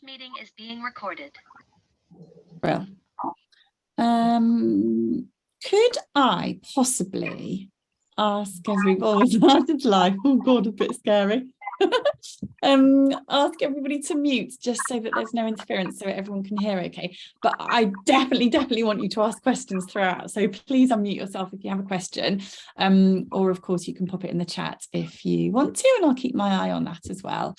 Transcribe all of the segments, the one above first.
meeting is being recorded. Well, could I possibly ask everybody, that's live, oh God, a bit scary. Ask everybody to mute just so that there's no interference so everyone can hear okay. But I definitely want you to ask questions throughout. So please unmute yourself if you have a question. Or of course you can pop it in the chat if you want to, and I'll keep my eye on that as well.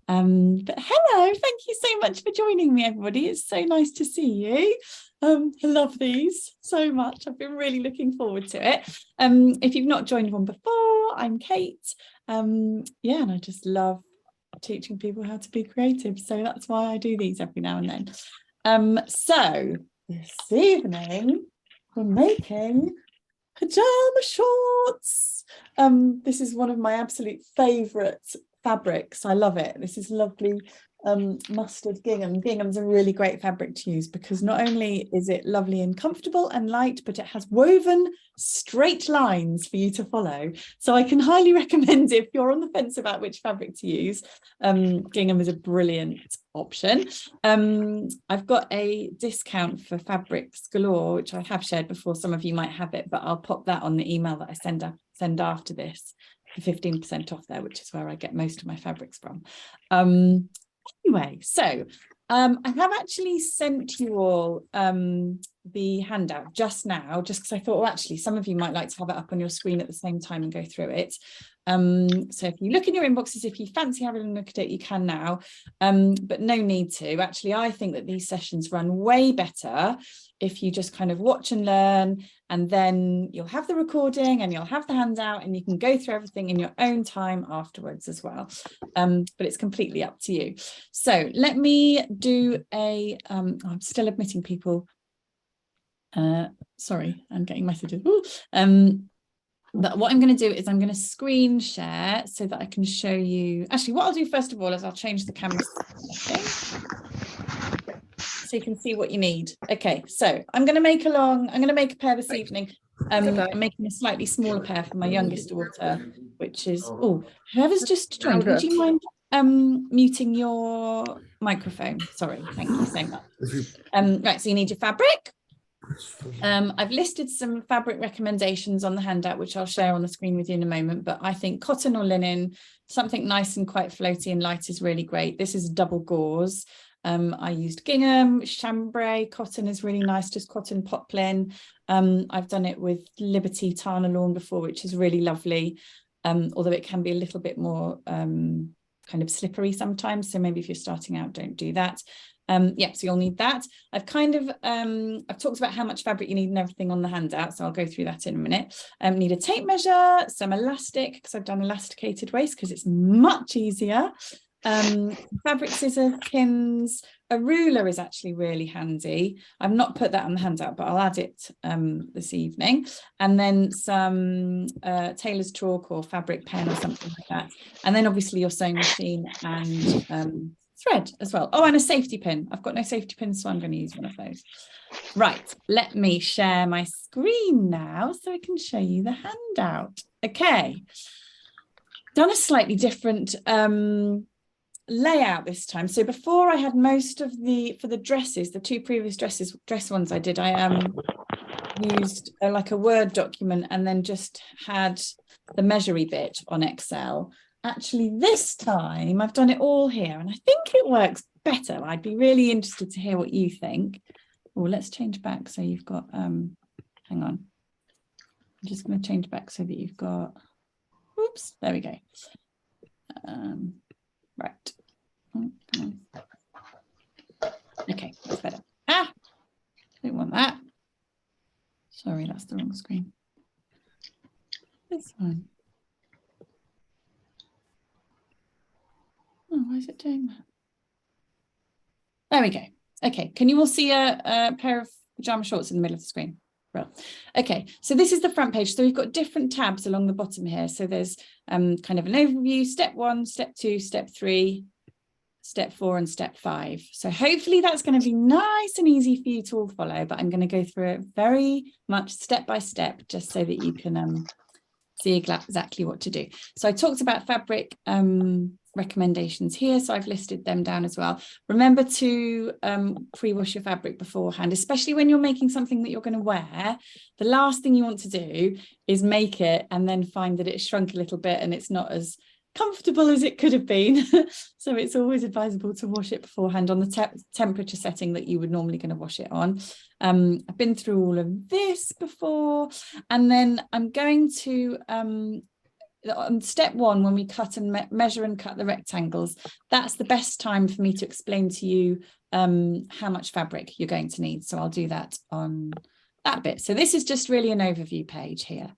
But hello, thank you so much for joining me, everybody. It's so nice to see you. I love these so much. I've been really looking forward to it. If you've not joined one before, I'm Kate. And I just love teaching people how to be creative. So that's why I do these every now and then. So this evening, we're making pajama shorts. This is one of my absolute favourite fabrics. I love it. This is lovely mustard gingham. Gingham's a really great fabric to use because not only is it lovely and comfortable and light, but it has woven straight lines for you to follow. So I can highly recommend if you're on the fence about which fabric to use. Gingham is a brilliant option. I've got a discount for Fabrics Galore, which I have shared before. Some of you might have it, but I'll pop that on the email that I send after this for 15% off there, which is where I get most of my fabrics from. Anyway, so I have actually sent you all the handout just now, just because I thought, well, actually, some of you might like to have it up on your screen at the same time and go through it. So if you look in your inboxes, if you fancy having a look at it, you can now, but no need to. Actually, I think that these sessions run way better if you just kind of watch and learn, and then you'll have the recording and you'll have the handout and you can go through everything in your own time afterwards as well. But it's completely up to you. So let me do a, I'm still admitting people. Sorry, I'm getting messages. But what I'm going to do is I'm going to screen share so that I can show you. Actually, what I'll do first of all is I'll change the camera setting so you can see what you need. Okay, so I'm going to make a pair this evening. I'm making a slightly smaller pair for my youngest daughter, which is, oh, whoever's just joined, would you mind muting your microphone? Sorry, thank you so much. Right, so you need your fabric. I've listed some fabric recommendations on the handout, which I'll share on the screen with you in a moment, but I think cotton or linen, something nice and quite floaty and light is really great. This is double gauze. I used gingham, chambray, cotton is really nice, just cotton poplin. I've done it with Liberty Tana lawn before, which is really lovely, although it can be a little bit more kind of slippery sometimes. So maybe if you're starting out, don't do that. So you'll need that. I've talked about how much fabric you need and everything on the handout, so I'll go through that in a minute. Need a tape measure, some elastic, because I've done elasticated waist because it's much easier. Fabric scissors, pins, a ruler is actually really handy. I've not put that on the handout, but I'll add it this evening. And then some tailor's chalk or fabric pen or something like that. And then obviously your sewing machine and thread as well. Oh, and a safety pin. I've got no safety pins, so I'm going to use one of those. Right, let me share my screen now so I can show you the handout. Okay, done a slightly different layout this time. So before I had most of for the dresses, the two previous dress ones I did, I used like a Word document and then just had the measuring bit on Excel. Actually, this time I've done it all here and I think it works better. I'd be really interested to hear what you think. Oh, let's change back so you've got, hang on. I'm just going to change back so that you've got, oops, there we go. Right. Okay, that's better. Ah, don't want that. Sorry, that's the wrong screen. This one. Oh, why is it doing that? There we go. Okay, can you all see a pair of pajama shorts in the middle of the screen? Well, okay, so this is the front page. So we've got different tabs along the bottom here. So there's kind of an overview, step 1, step 2, step 3, step 4 and step 5. So hopefully that's going to be nice and easy for you to all follow, but I'm going to go through it very much step by step just so that you can see exactly what to do. So I talked about fabric recommendations here, so I've listed them down as well. Remember to pre-wash your fabric beforehand, especially when you're making something that you're going to wear. The last thing you want to do is make it and then find that it's shrunk a little bit and it's not as comfortable as it could have been. So it's always advisable to wash it beforehand on the temperature setting that you would normally going to wash it on. I've been through all of this before, and then I'm going to on step 1, when we cut and measure and cut the rectangles, that's the best time for me to explain to you how much fabric you're going to need. So I'll do that on that bit. So this is just really an overview page here.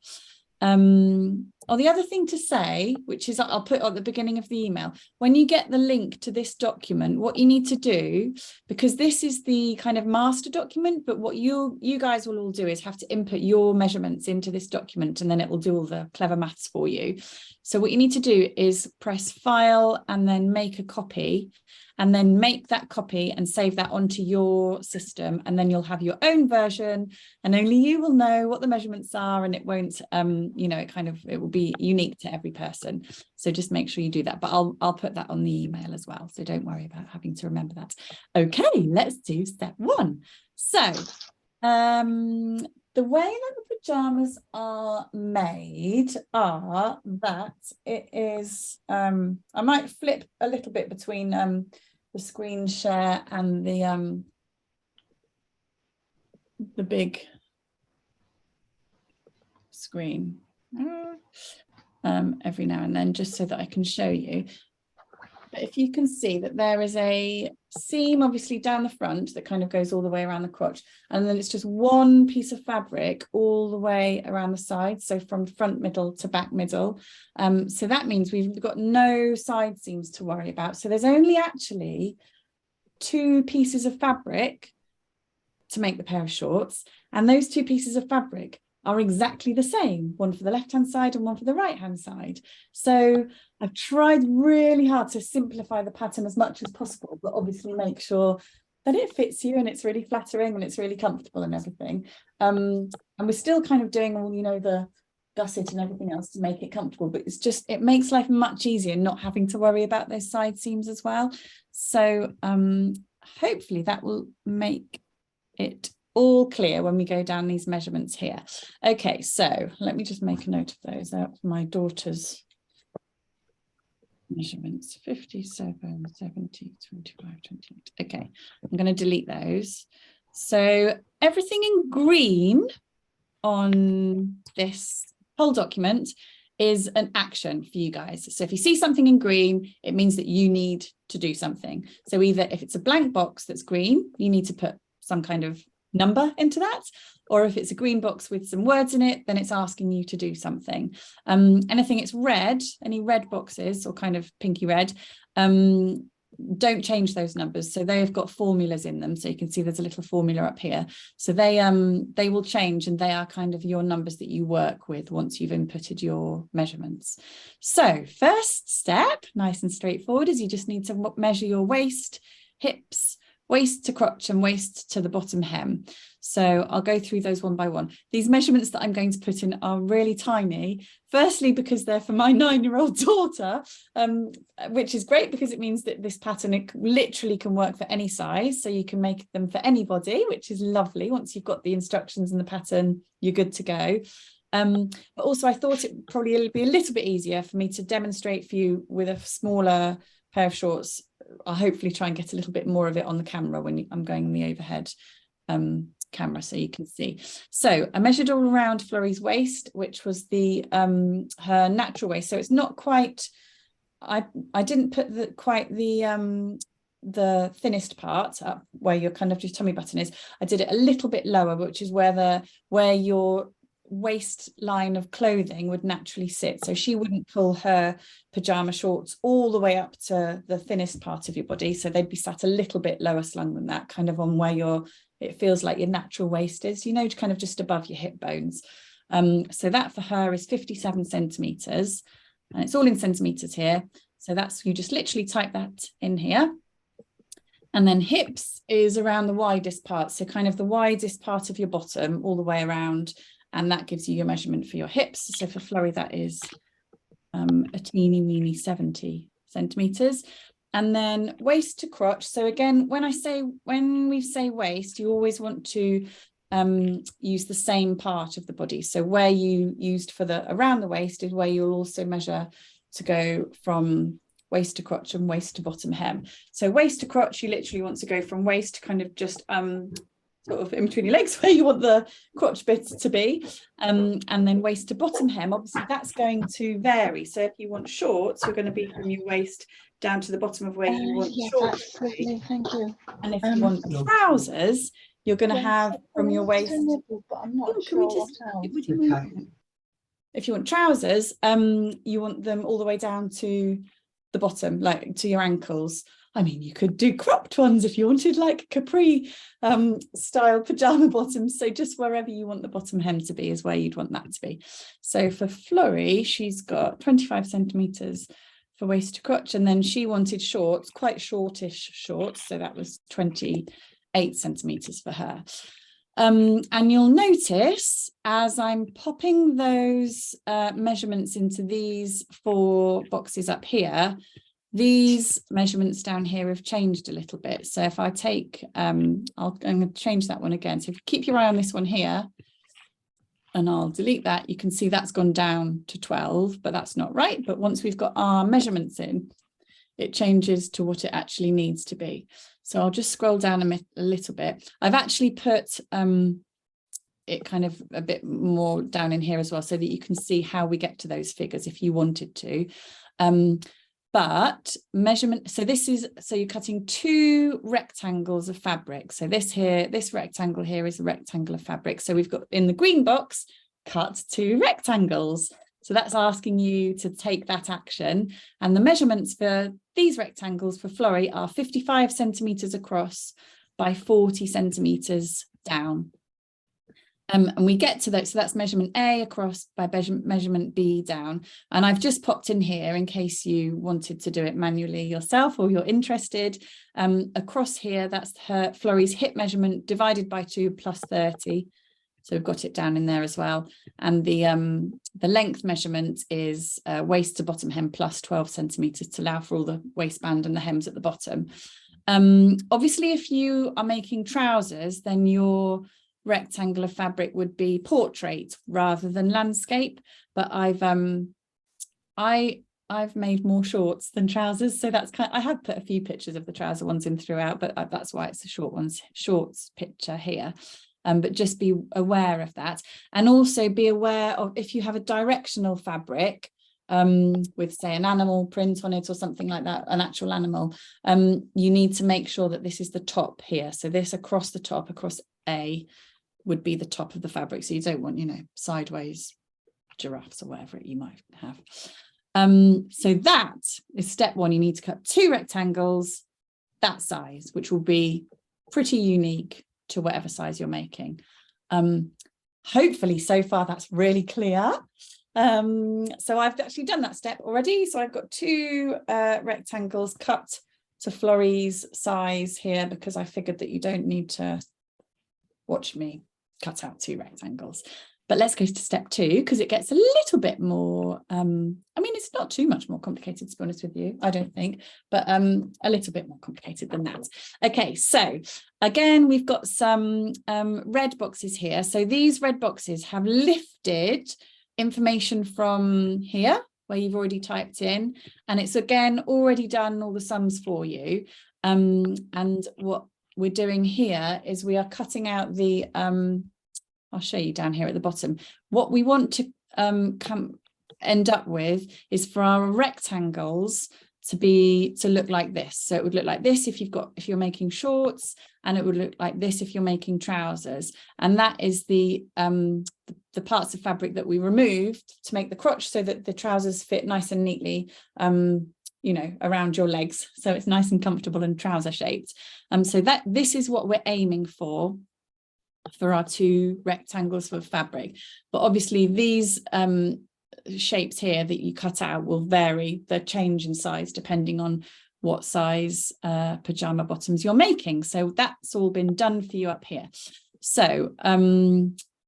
Or the other thing to say, which is I'll put at the beginning of the email, when you get the link to this document, what you need to do, because this is the kind of master document, but what you guys will all do is have to input your measurements into this document, and then it will do all the clever maths for you. So what you need to do is press File and then make a copy, and then make that copy and save that onto your system, and then you'll have your own version, and only you will know what the measurements are, and it won't you know, it will be unique to every person. So just make sure you do that, but I'll put that on the email as well, so don't worry about having to remember that. Okay, let's do step 1. So the way that the pajamas are made are that it is I might flip a little bit between the screen share and the big screen every now and then, just so that I can show you. But if you can see that there is a seam obviously down the front that kind of goes all the way around the crotch, and then it's just one piece of fabric all the way around the side, so from front middle to back middle. So that means we've got no side seams to worry about. So there's only actually 2 pieces of fabric to make the pair of shorts, and those 2 pieces of fabric are exactly the same, one for the left-hand side and one for the right-hand side. So I've tried really hard to simplify the pattern as much as possible, but obviously make sure that it fits you and it's really flattering and it's really comfortable and everything. And we're still kind of doing all, you know, the gusset and everything else to make it comfortable, but it's just, it makes life much easier not having to worry about those side seams as well. So hopefully that will make it all clear when we go down these measurements here. Okay, so let me just make a note of those out for my daughter's measurements. 57, 70, 25, 28. Okay, I'm going to delete those. So everything in green on this whole document is an action for you guys. So if you see something in green, it means that you need to do something. So either if it's a blank box that's green, you need to put some kind of number into that, or if it's a green box with some words in it, then it's asking you to do something. Anything it's red, any red boxes or kind of pinky red, don't change those numbers. So they've got formulas in them, so you can see there's a little formula up here, so they will change, and they are kind of your numbers that you work with once you've inputted your measurements. So first step, nice and straightforward, is you just need to measure your waist, hips, waist to crotch and waist to the bottom hem. So I'll go through those one by one. These measurements that I'm going to put in are really tiny, firstly because they're for my 9-year-old daughter, which is great because it means that this pattern, it literally can work for any size, so you can make them for anybody, which is lovely. Once you've got the instructions and the pattern, you're good to go. But also I thought it probably would be a little bit easier for me to demonstrate for you with a smaller pair of shorts. I'll hopefully try and get a little bit more of it on the camera when I'm going the overhead camera, so you can see. So I measured all around Florrie's waist, which was the her natural waist. So it's not quite, I didn't put quite the thinnest part up where your kind of your tummy button is. I did it a little bit lower, which is where your waistline of clothing would naturally sit. So she wouldn't pull her pajama shorts all the way up to the thinnest part of your body, so they'd be sat a little bit lower slung than that, kind of on where it feels like your natural waist is, you know, kind of just above your hip bones. So that for her is 57 centimeters, and it's all in centimeters here, so that's, you just literally type that in here. And then hips is around the widest part, so kind of the widest part of your bottom all the way around, and that gives you your measurement for your hips. So for Florrie, that is a teeny weeny 70 centimeters. And then waist to crotch. So again, when we say waist, you always want to use the same part of the body. So where you used for the around the waist is where you'll also measure to go from waist to crotch and waist to bottom hem. So waist to crotch, you literally want to go from waist to kind of just sort of in between your legs where you want the crotch bit to be, and then waist to bottom hem. Obviously that's going to vary. So if you want shorts, you're going to be from your waist down to the bottom of where you want shorts. Absolutely, thank you. And if you want trousers, you're going to have from your waist. But I'm not sure what else. If you want trousers, you want them all the way down to the bottom, like to your ankles. I mean, you could do cropped ones if you wanted, like capri style pajama bottoms. So just wherever you want the bottom hem to be is where you'd want that to be. So for Florrie, she's got 25 centimeters for waist to crotch, and then she wanted shorts, quite shortish shorts. So that was 28 centimeters for her. And you'll notice as I'm popping those measurements into these 4 boxes up here, these measurements down here have changed a little bit. So if I take, I'm going to change that one again. So if you keep your eye on this one here, and I'll delete that, you can see that's gone down to 12, but that's not right. But once we've got our measurements in, it changes to what it actually needs to be. So I'll just scroll down a little bit. I've actually put it kind of a bit more down in here as well, so that you can see how we get to those figures if you wanted to. But measurement, so you're cutting 2 rectangles of fabric. So this rectangle here is a rectangle of fabric. So we've got in the green box, cut 2 rectangles. So that's asking you to take that action. And the measurements for these rectangles for Florrie are 55 centimeters across by 40 centimeters down. And we get to that, so that's measurement A across by measurement B down. And I've just popped in here in case you wanted to do it manually yourself or you're interested. Across here, that's Florrie's hip measurement divided by 2 plus 30. So we've got it down in there as well. And the length measurement is waist to bottom hem plus 12 centimeters to allow for all the waistband and the hems at the bottom. Obviously, if you are making trousers, then your rectangle of fabric would be portrait rather than landscape, but I've made more shorts than trousers, so that's I have put a few pictures of the trouser ones in throughout, but that's why it's the shorts picture here. But just be aware of that, and also be aware of if you have a directional fabric with say an animal print on it or something like that, an actual animal, you need to make sure that this is the top here. So this across the top, across A, would be the top of the fabric. So you don't want, sideways giraffes or whatever you might have. So that is step 1. You need to cut 2 rectangles that size, which will be pretty unique to whatever size you're making. Hopefully so far that's really clear. So I've actually done that step already. So I've got 2 rectangles cut to Florrie's size here, because I figured that you don't need to watch me cut out 2 rectangles. But let's go to step 2, because it gets a little bit more, I mean, it's not too much more complicated, to be honest with you, I don't think, but a little bit more complicated than that. Okay, so again, we've got some red boxes here. So these red boxes have lifted information from here, where you've already typed in, and it's again already done all the sums for you. And what we're doing here is we are cutting out the I'll show you down here at the bottom. What we want to end up with is for our rectangles to look like this. So it would look like this if you're making shorts, and it would look like this if you're making trousers. And that is the parts of fabric that we removed to make the crotch, so that the trousers fit nice and neatly around your legs, so it's nice and comfortable and trouser shaped. So this is what we're aiming for our 2 rectangles for fabric. But obviously these shapes here that you cut out will vary, the change in size depending on what size pajama bottoms you're making. So that's all been done for you up here. So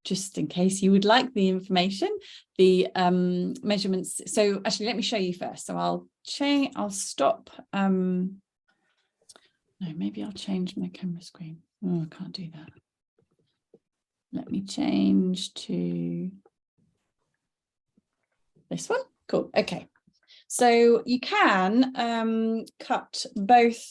just in case you would like the information, the measurements. So actually, let me show you first. So I'll stop. No, maybe I'll change my camera screen. Oh, I can't do that. Let me change to this one. Cool. Okay. So you can cut both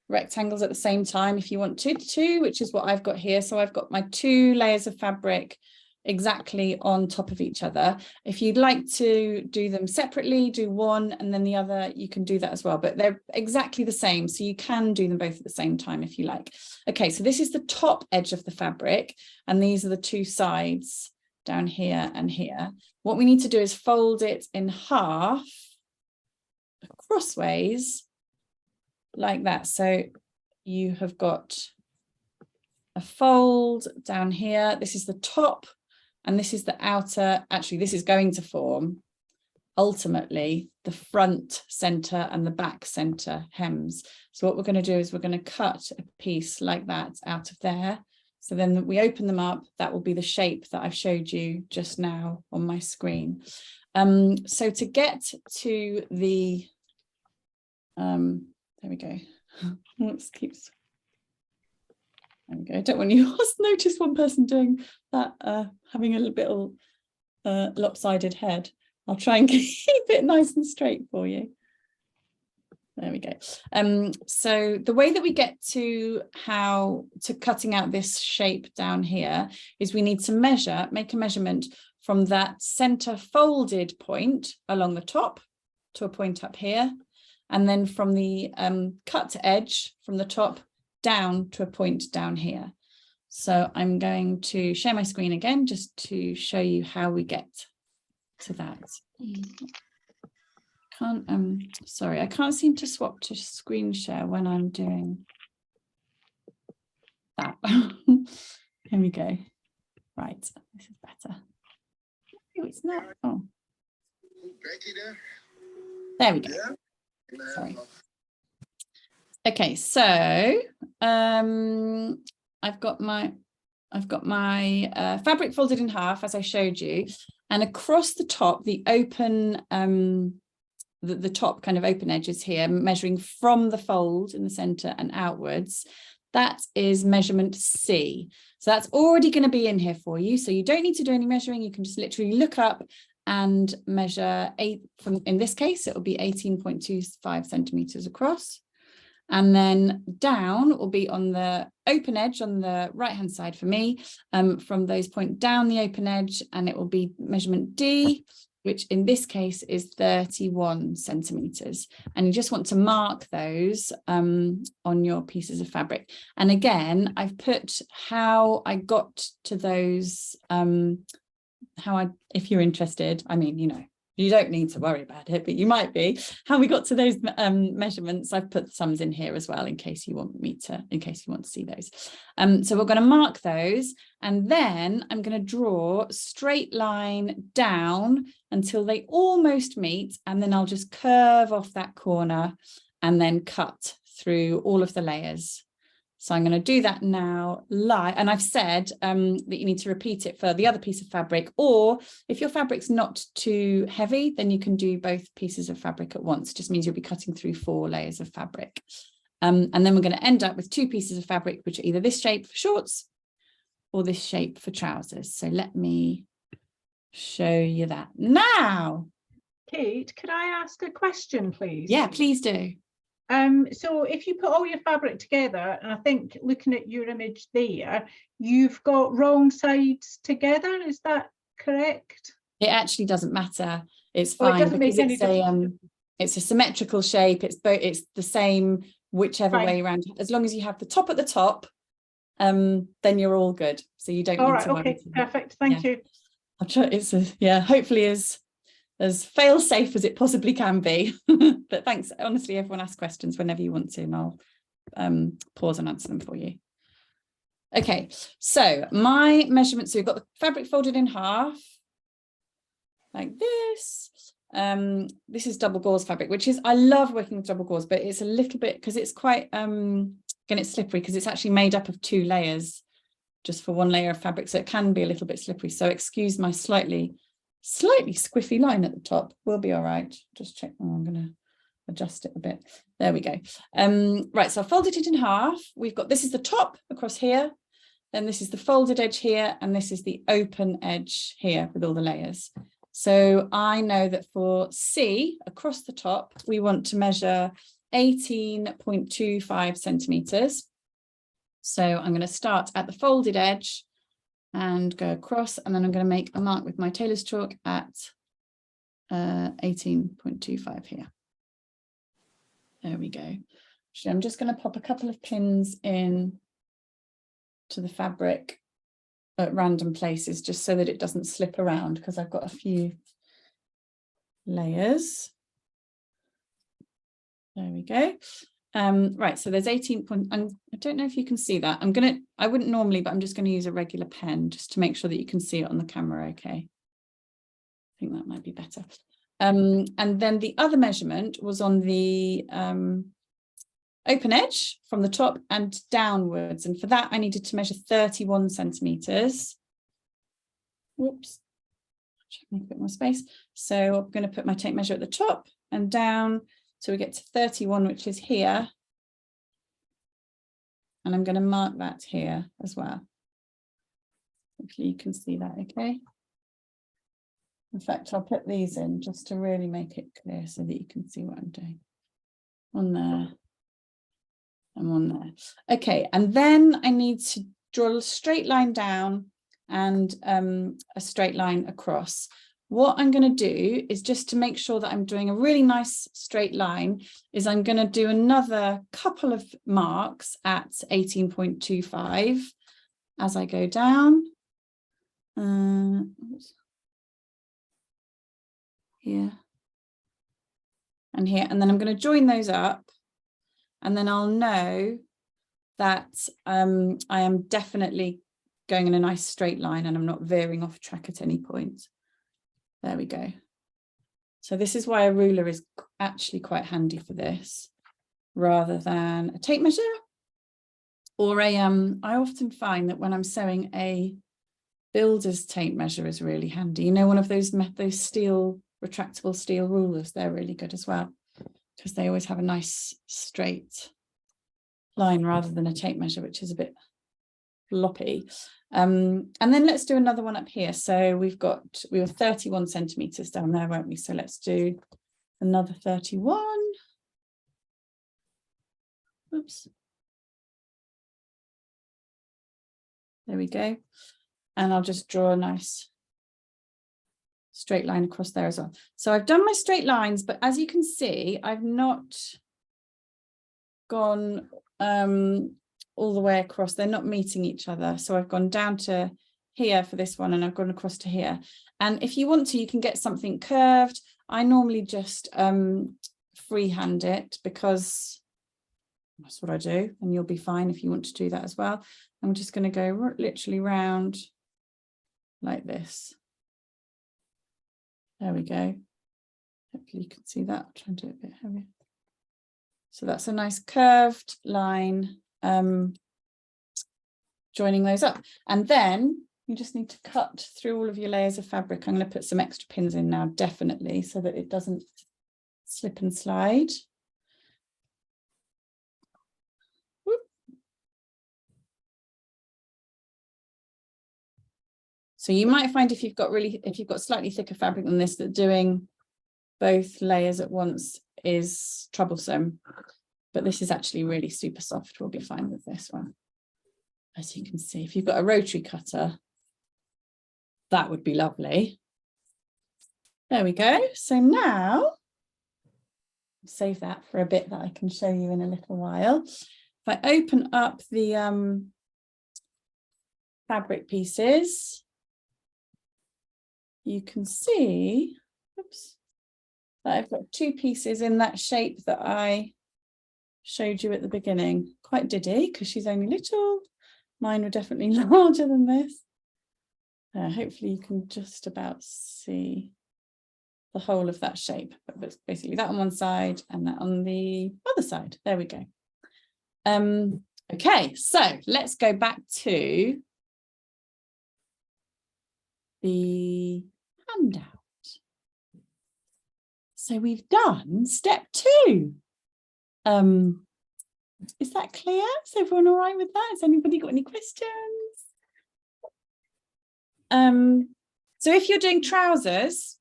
rectangles at the same time if you want to, which is what I've got here. So I've got my 2 layers of fabric exactly on top of each other. If you'd like to do them separately, do one and then the other, you can do that as well, but they're exactly the same. So you can do them both at the same time if you like. Okay, so this is the top edge of the fabric, and these are the 2 sides down here and here. What we need to do is fold it in half crossways like that. So you have got a fold down here. This is the top and this is the outer. Actually, this is going to form ultimately the front center and the back center hems. So what we're going to do is we're going to cut a piece like that out of there. So then we open them up, that will be the shape that I've showed you just now on my screen. So to get to the, there we go. Oops, keeps. There we go. I don't want you to notice one person doing that, having a little bit lopsided head. I'll try and keep it nice and straight for you. There we go. So the way that we get to cutting out this shape down here is we need to make a measurement from that center folded point along the top to a point up here, and then from the cut edge from the top down to a point down here. So I'm going to share my screen again just to show you how we get to that. Sorry, I can't seem to swap to screen share when I'm doing that. Here we go. Right, this is better. Oh, it's not. Oh, there we go. Sorry. Okay, so I've got my fabric folded in half as I showed you, and across the top, the open the top kind of open edges here, measuring from the fold in the center and outwards, that is measurement C. So that's already going to be in here for you. So you don't need to do any measuring. You can just literally look up and measure in this case, it will be 18.25 centimeters across. And then down will be on the open edge on the right hand side for me, from those point down the open edge, and it will be measurement D, which in this case is 31 centimeters. And you just want to mark those on your pieces of fabric. And again, I've put how I got to those, if you're interested, I mean, you know, you don't need to worry about it, but you might be. How we got to those measurements, I've put sums in here as well in case you want to see those. So we're going to mark those, and then I'm going to draw a straight line down until they almost meet, and then I'll just curve off that corner and then cut through all of the layers. So I'm going to do that now live, and I've said that you need to repeat it for the other piece of fabric, or if your fabric's not too heavy, then you can do both pieces of fabric at once. It just means you'll be cutting through 4 layers of fabric. And then we're going to end up with 2 pieces of fabric, which are either this shape for shorts or this shape for trousers. So let me show you that now. Kate, could I ask a question, please? Yeah, please do. So if you put all your fabric together, and I think looking at your image there, you've got wrong sides together, is that correct? It actually doesn't matter. It's fine. It doesn't make any difference. It's a symmetrical shape. It's the same whichever way around. As long as you have the top at the top, then you're all good. So you don't need to worry. Okay, perfect. Thank you. I'll try. Hopefully as fail safe as it possibly can be. But thanks. Honestly, everyone ask questions whenever you want to, and I'll pause and answer them for you. Okay, so my measurements, so we've got the fabric folded in half like this. This is double gauze fabric, which is, I love working with double gauze, but it's a little bit, because it's quite again, it's slippery because it's actually made up of 2 layers, just for one layer of fabric, so it can be a little bit slippery. So excuse my slightly squiffy line at the top. We'll be all right. Just check. Oh, I'm going to adjust it a bit. There we go. Right, so I folded it in half. We've got, this is the top across here, then this is the folded edge here, and this is the open edge here with all the layers. So I know that for C, across the top, we want to measure 18.25 centimetres. So I'm going to start at the folded edge and go across, and then I'm going to make a mark with my tailor's chalk at 18.25 here. There we go. Actually, I'm just going to pop a couple of pins in to the fabric at random places, just so that it doesn't slip around, because I've got a few layers. There we go. Right, so there's 18 point, I don't know if you can see that. I wouldn't normally, but I'm just going to use a regular pen just to make sure that you can see it on the camera. Okay, I think that might be better. And then the other measurement was on the open edge from the top and downwards, and for that I needed to measure 31 centimeters. Whoops, make a bit more space. So I'm going to put my tape measure at the top and down, so we get to 31, which is here, and I'm going to mark that here as well. Hopefully you can see that. Okay, in fact, I'll put these in just to really make it clear so that you can see what I'm doing. On there and on there. Okay, and then I need to draw a straight line down and a straight line across. What I'm going to do is, just to make sure that I'm doing a really nice straight line, is I'm going to do another couple of marks at 18.25 as I go down. Here and here, and then I'm going to join those up, and then I'll know that I am definitely going in a nice straight line and I'm not veering off track at any point. There we go. So this is why a ruler is actually quite handy for this, rather than a tape measure or a I often find that when I'm sewing, a builder's tape measure is really handy. You know, one of those steel, retractable steel rulers, they're really good as well, because they always have a nice straight line rather than a tape measure, which is a bit floppy. And then let's do another one up here. So we were 31 centimeters down there, weren't we? So let's do another 31. Oops. There we go. And I'll just draw a nice straight line across there as well. So I've done my straight lines, but as you can see, I've not gone all the way across. They're not meeting each other. So I've gone down to here for this one, and I've gone across to here. And if you want to, you can get something curved. I normally just freehand it, because that's what I do, and you'll be fine if you want to do that as well. I'm just going to go literally round like this. There we go. Hopefully you can see that. I'll try and do it a bit heavier. So that's a nice curved line, joining those up. And then you just need to cut through all of your layers of fabric. I'm going to put some extra pins in now, definitely, so that it doesn't slip and slide. Whoop. So you might find if you've got slightly thicker fabric than this, that doing both layers at once is troublesome, but this is actually really super soft. We'll be fine with this one. As you can see, if you've got a rotary cutter, that would be lovely. There we go. So now, save that for a bit that I can show you in a little while. If I open up the fabric pieces, you can see, oops, that I've got two pieces in that shape that I showed you at the beginning. Quite Diddy, because she's only little. Mine were definitely larger than this. Hopefully you can just about see the whole of that shape, but basically that on one side and that on the other side. There we go. Okay, so let's go back to the handout. So we've done step 2. Is that clear? Is everyone all right with that? Has anybody got any questions? So if you're doing trousers,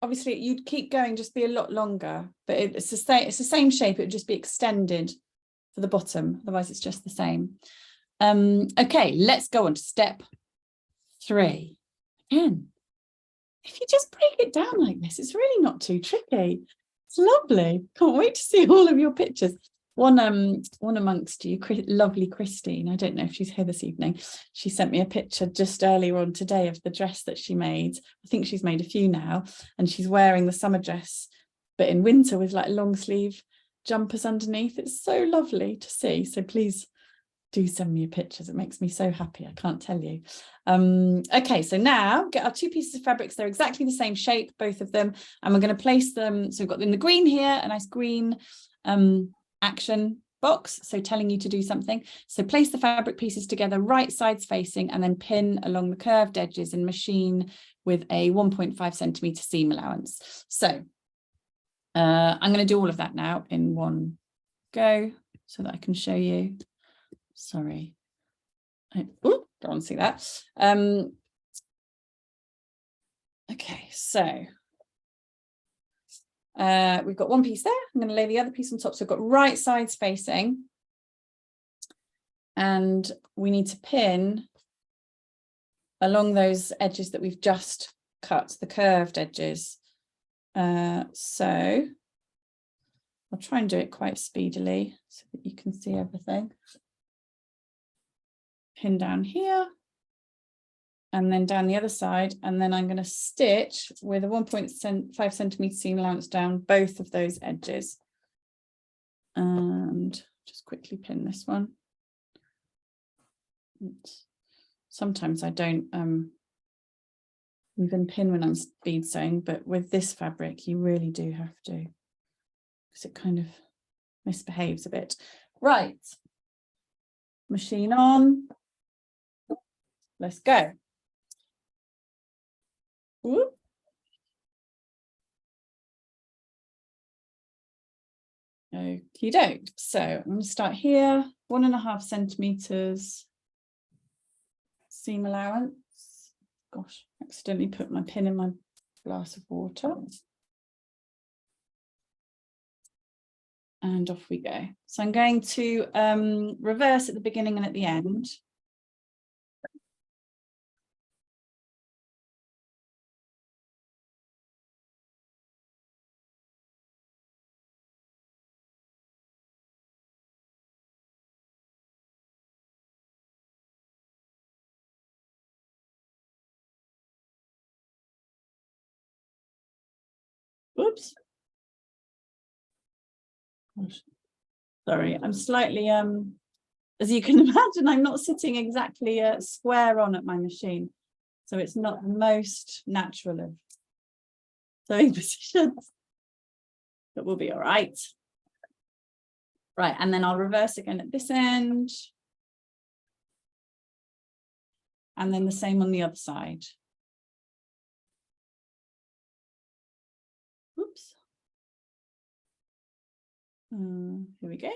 obviously you'd keep going, just be a lot longer, but it's the same shape, it would just be extended for the bottom, otherwise it's just the same. Okay, let's go on to step 3. Again, if you just break it down like this, it's really not too tricky. It's lovely. Can't wait to see all of your pictures. One amongst you, lovely Christine, I don't know if she's here this evening, she sent me a picture just earlier on today of the dress that she made. I think she's made a few now, and she's wearing the summer dress, but in winter with like long sleeve jumpers underneath. It's so lovely to see. So please do send me your pictures. It makes me so happy, I can't tell you. Okay, so now get our 2 pieces of fabrics. They're exactly the same shape, both of them, and we're going to place them. So we've got in the green here, a nice green action box, so telling you to do something. So place the fabric pieces together, right sides facing, and then pin along the curved edges and machine with a 1.5 centimeter seam allowance. So I'm going to do all of that now in one go so that I can show you. Sorry, don't want to see that. Okay, so we've got one piece there. I'm going to lay the other piece on top. So I've got right sides facing, and we need to pin along those edges that we've just cut, the curved edges. So I'll try and do it quite speedily so that you can see everything. Pin down here, and then down the other side, and then I'm going to stitch with a 1.5 centimeter seam allowance down both of those edges, and just quickly pin this one. Sometimes I don't even pin when I'm bead sewing, but with this fabric you really do have to, because it kind of misbehaves a bit. Right, machine on, let's go. Okie doke. So I'm going to start here, 1.5 centimeters seam allowance. Gosh, accidentally put my pin in my glass of water. And off we go. So I'm going to reverse at the beginning and at the end. Oops. Sorry, I'm slightly, as you can imagine, I'm not sitting exactly square on at my machine. So it's not the most natural of sewing positions, but we'll be all right. Right, and then I'll reverse again at this end. And then the same on the other side. Oops. Here we go.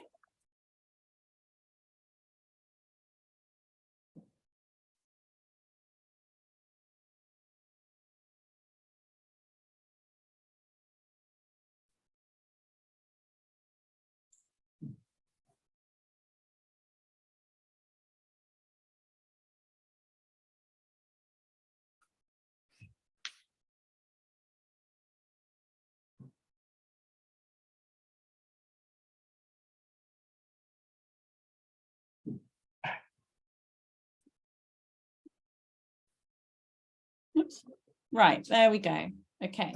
Oops. Right, there we go. Okay.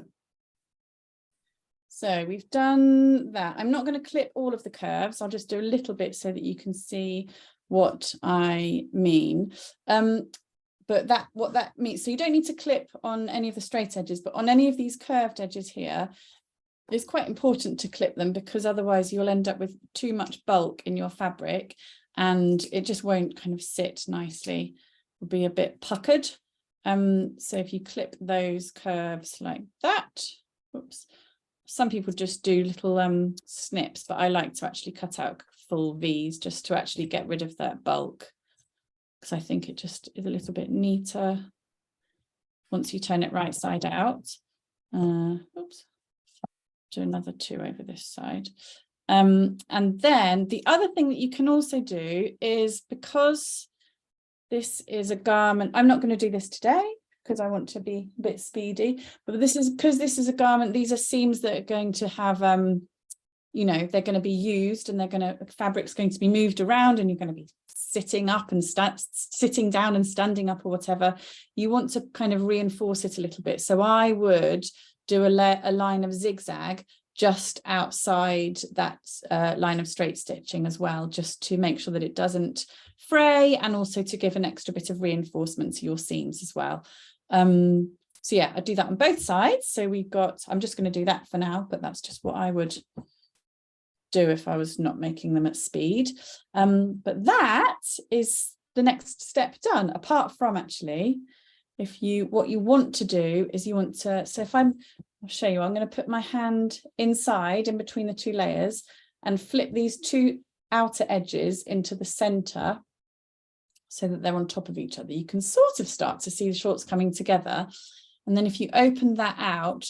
So we've done that. I'm not going to clip all of the curves. I'll just do a little bit so that you can see what I mean. But what that means, so you don't need to clip on any of the straight edges, but on any of these curved edges here, it's quite important to clip them, because otherwise you'll end up with too much bulk in your fabric and it just won't kind of sit nicely. It'll be a bit puckered. So if you clip those curves like that, oops, some people just do little snips, but I like to actually cut out full V's just to actually get rid of that bulk, because I think it just is a little bit neater once you turn it right side out. Oops, do another 2 over this side. And then the other thing that you can also do is, because this is a garment, I'm not going to do this today because I want to be a bit speedy, but this is because this is a garment, these are seams that are going to have, you know, they're going to be used, and fabric's going to be moved around, and you're going to be sitting up and sitting down and standing up or whatever. You want to kind of reinforce it a little bit. So I would do a line of zigzag just outside that line of straight stitching as well, just to make sure that it doesn't fray, and also to give an extra bit of reinforcement to your seams as well. So yeah, I do that on both sides. So we've got, I'm just going to do that for now, but that's just what I would do if I was not making them at speed. But that is the next step done, apart from actually, what you want to do is you want to, so if I'll show you, I'm going to put my hand inside in between the 2 layers and flip these 2 outer edges into the center so that they're on top of each other. You can sort of start to see the shorts coming together. And then if you open that out,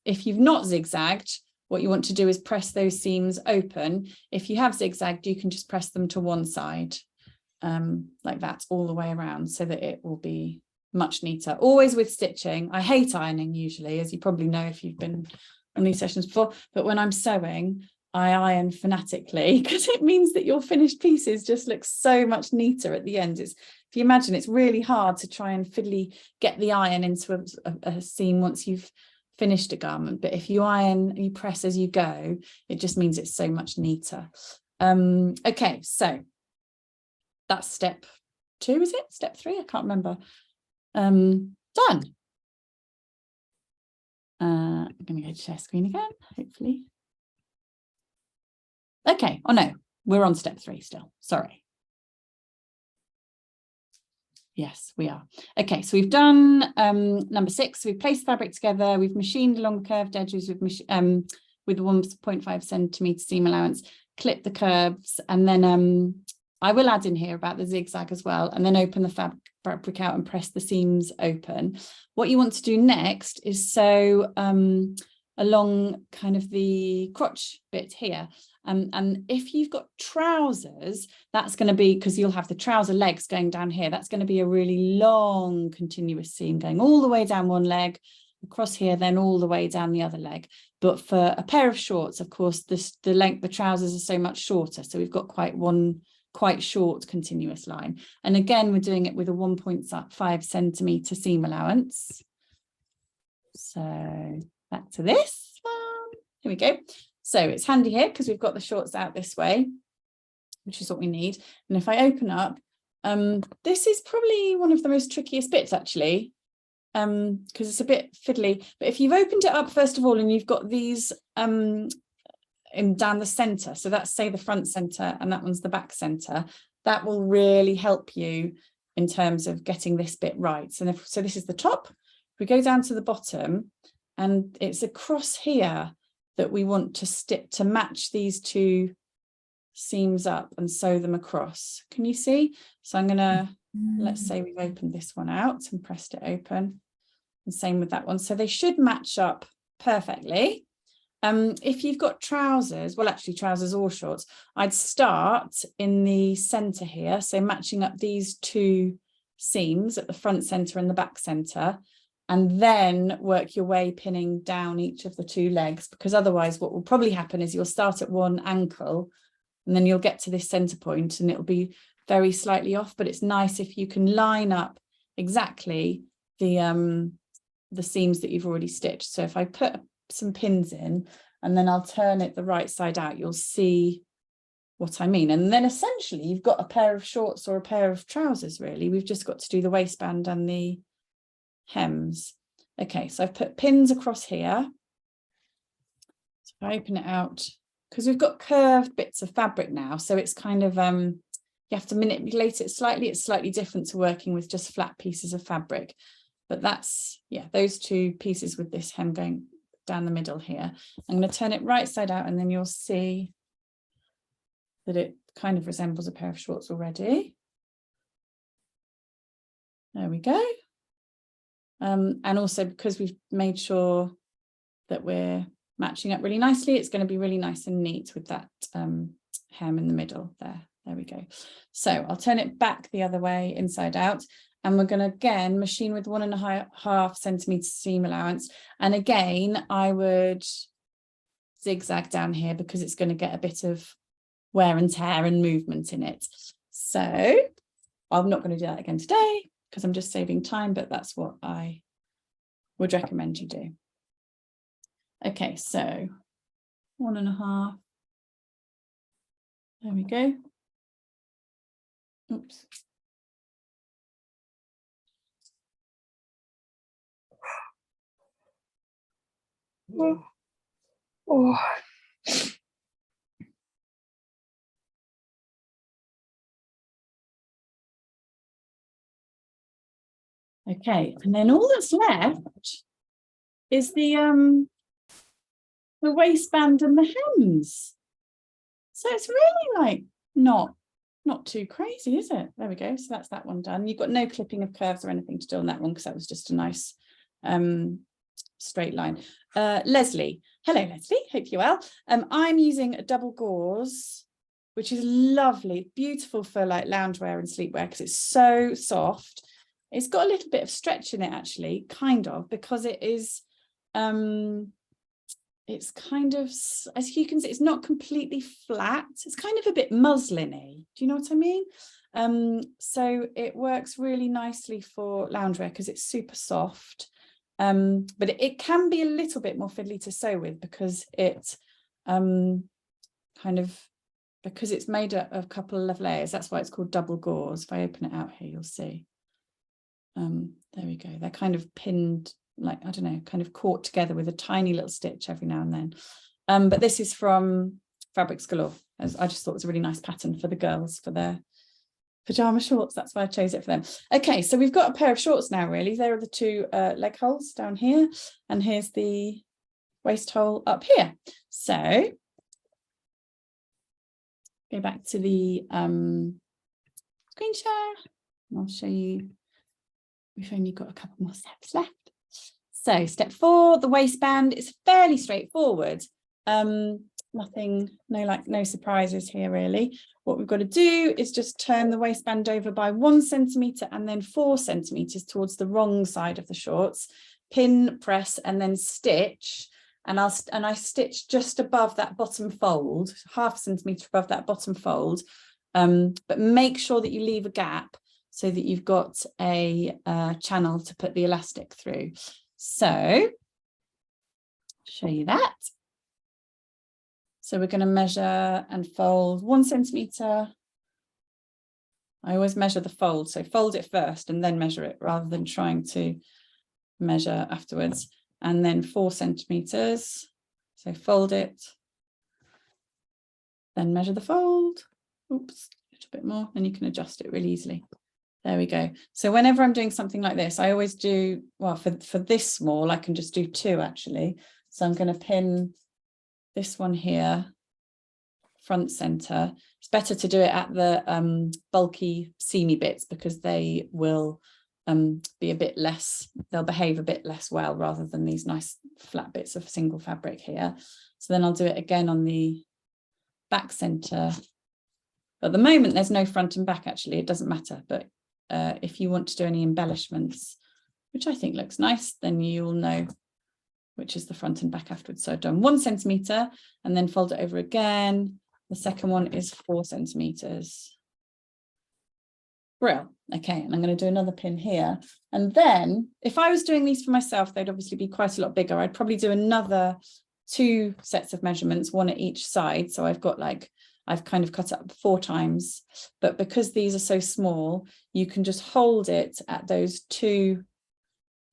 if you've not zigzagged, what you want to do is press those seams open. If you have zigzagged, you can just press them to one side, like that, all the way around, so that it will be much neater. Always with stitching. I hate ironing usually, as you probably know if you've been on these sessions before, but when I'm sewing, I iron fanatically, because it means that your finished pieces just look so much neater at the end. If you imagine, it's really hard to try and fiddly get the iron into a seam once you've finished a garment, but if you iron, you press as you go, it just means it's so much neater. Okay, so that's step 2, is it? Step 3? I can't remember. Done. I'm going to go to share screen again, hopefully. Okay, oh no, we're on step 3 still, sorry. Yes, we are. Okay, so we've done number 6. We've placed fabric together. We've machined along the curved edges with the 1.5 centimetre seam allowance, clip the curves, and then I will add in here about the zigzag as well, and then open the fabric out and press the seams open. What you want to do next is sew along kind of the crotch bit here. And if you've got trousers, that's going to be, because you'll have the trouser legs going down here, that's going to be a really long continuous seam going all the way down one leg, across here, then all the way down the other leg. But for a pair of shorts, of course, the trousers are so much shorter. So we've got quite short continuous line. And again, we're doing it with a 1.5 centimetre seam allowance. So back to this one. Here we go. So it's handy here because we've got the shorts out this way, which is what we need. And if I open up, this is probably one of the most trickiest bits actually, because it's a bit fiddly. But if you've opened it up first of all, and you've got these down the centre, so that's say the front centre and that one's the back centre, that will really help you in terms of getting this bit right. So this is the top. We go down to the bottom, and it's across here that we want to stitch to match these 2 seams up and sew them across. Can you see? So I'm gonna, let's say we've opened this one out and pressed it open, and same with that one. So they should match up perfectly. If you've got trousers, well, actually trousers or shorts, I'd start in the center here. So matching up these 2 seams at the front center and the back center, and then work your way pinning down each of the 2 legs, because otherwise what will probably happen is you'll start at one ankle and then you'll get to this center point and it'll be very slightly off. But it's nice if you can line up exactly the seams that you've already stitched. So if I put some pins in and then I'll turn it the right side out, you'll see what I mean. And then essentially you've got a pair of shorts or a pair of trousers really. We've just got to do the waistband and the hems. Okay, so I've put pins across here. So if I open it out, because we've got curved bits of fabric now, so it's kind of you have to manipulate it slightly. It's slightly different to working with just flat pieces of fabric. But that's, yeah, those two pieces with this hem going down the middle here. I'm going to turn it right side out, and then you'll see that it kind of resembles a pair of shorts already. There we go. And also because we've made sure that we're matching up really nicely, it's going to be really nice and neat with that hem in the middle there. There we go. So I'll turn it back the other way, inside out, and we're going to again machine with 1.5 centimeter seam allowance. And again, I would zigzag down here because it's going to get a bit of wear and tear and movement in it. So I'm not going to do that again today because I'm just saving time, but that's what I would recommend you do. Okay, so 1.5. There we go. Oops. Oh. Okay, and then all that's left is the waistband and the hems. So it's really like not too crazy, is it? There we go. So that's that one done. You've got no clipping of curves or anything to do on that one because that was just a nice straight line. Leslie, hello Leslie, hope you're well. I'm using a double gauze, which is lovely, beautiful for like loungewear and sleepwear because it's so soft. It's got a little bit of stretch in it actually, kind of, because it is it's kind of, as you can see, it's not completely flat. It's kind of a bit muslin-y. Do you know what I mean? So it works really nicely for loungewear because it's super soft. But it can be a little bit more fiddly to sew with because it because it's made up of a couple of layers. That's why it's called double gauze. If I open it out here, you'll see. There we go. They're kind of pinned, like, I don't know, kind of caught together with a tiny little stitch every now and then. But this is from Fabrics Galore. As I just thought it was a really nice pattern for the girls for their pajama shorts. That's why I chose it for them. Okay, so we've got a pair of shorts now, really. There are the two leg holes down here, and here's the waist hole up here. So go back to the screen share, and I'll show you. We've only got a couple more steps left. So step 4, the waistband is fairly straightforward. Nothing, no surprises here really. What we've got to do is just turn the waistband over by 1 centimeter and then 4 centimeters towards the wrong side of the shorts. Pin, press, and then stitch. And I stitch just above that bottom fold, 0.5 centimeter above that bottom fold. But make sure that you leave a gap so that you've got a channel to put the elastic through. So show you that. So we're going to measure and fold 1 centimeter. I always measure the fold, so fold it first and then measure it rather than trying to measure afterwards. And then 4 centimeters. So fold it, then measure the fold. Oops, a little bit more, then you can adjust it really easily. There we go. So whenever I'm doing something like this, I always do, well, for this small, I can just do 2 actually. So I'm going to pin this one here, front center. It's better to do it at the bulky seamy bits because they will be a bit less, they'll behave a bit less well rather than these nice flat bits of single fabric here. So then I'll do it again on the back center. At the moment, there's no front and back actually, it doesn't matter, but if you want to do any embellishments, which I think looks nice, then you'll know which is the front and back afterwards. So I've done 1 centimeter and then fold it over again. The second one is 4 centimeters. Brill. Okay, and I'm going to do another pin here. And then if I was doing these for myself, they'd obviously be quite a lot bigger. I'd probably do another 2 sets of measurements, 1 at each side. So I've got like, I've kind of cut up 4 times, but because these are so small, you can just hold it at those 2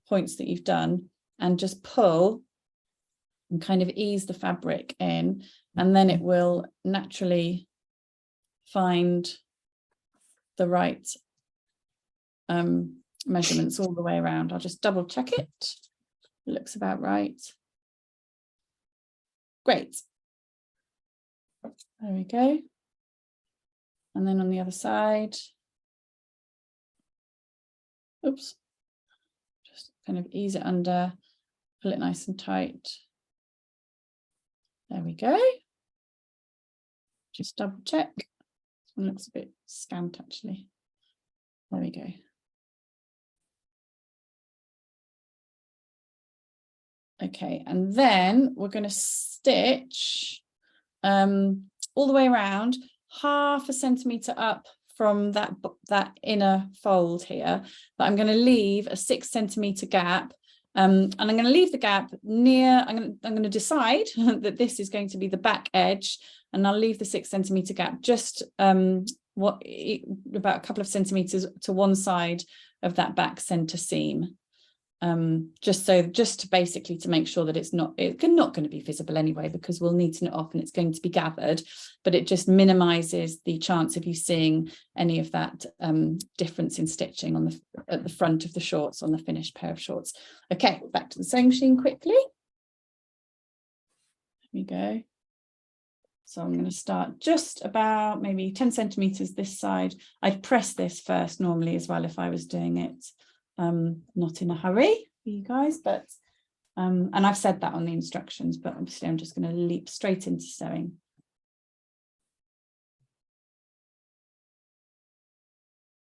points that you've done and just pull and kind of ease the fabric in, and then it will naturally find the right measurements all the way around. I'll just double check it. It looks about right. Great. There we go. And then on the other side, oops, just kind of ease it under, pull it nice and tight. There we go. Just double check. This one looks a bit scant actually. There we go. Okay, and then we're going to stitch all the way around, 1/2 centimetre up from that inner fold here, but I'm going to leave a 6 centimetre gap, and I'm going to leave the gap near. I'm going to decide that this is going to be the back edge, and I'll leave the 6 centimetre gap just about a couple of centimetres to one side of that back centre seam. Just basically to make sure that it's not going to be visible anyway, because we'll neaten it off and it's going to be gathered, but it just minimises the chance of you seeing any of that difference in stitching on at the front of the shorts on the finished pair of shorts. Okay, back to the sewing machine quickly. There we go. So I'm going to start just about maybe 10 centimetres this side. I'd press this first normally as well if I was doing it. Not in a hurry for you guys, but and I've said that on the instructions, but obviously I'm just going to leap straight into sewing.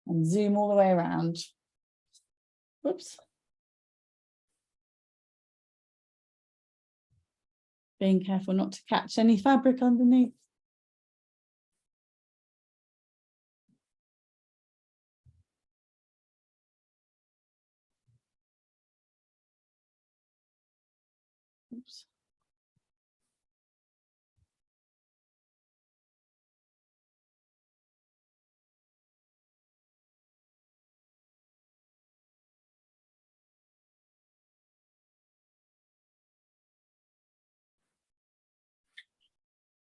And zoom all the way around. Whoops. Being careful not to catch any fabric underneath. Oops.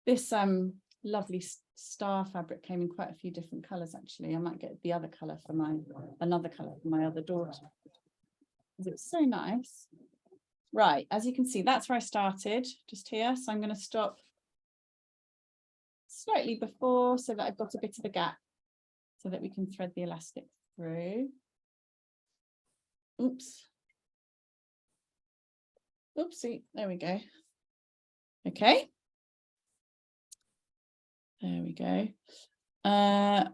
This lovely star fabric came in quite a few different colours actually. I might get the other colour for another colour for my other daughter. It's so nice. Right, as you can see, that's where I started, just here. So I'm going to stop slightly before so that I've got a bit of a gap so that we can thread the elastic through. Oops. Oopsie, there we go. Okay. There we go.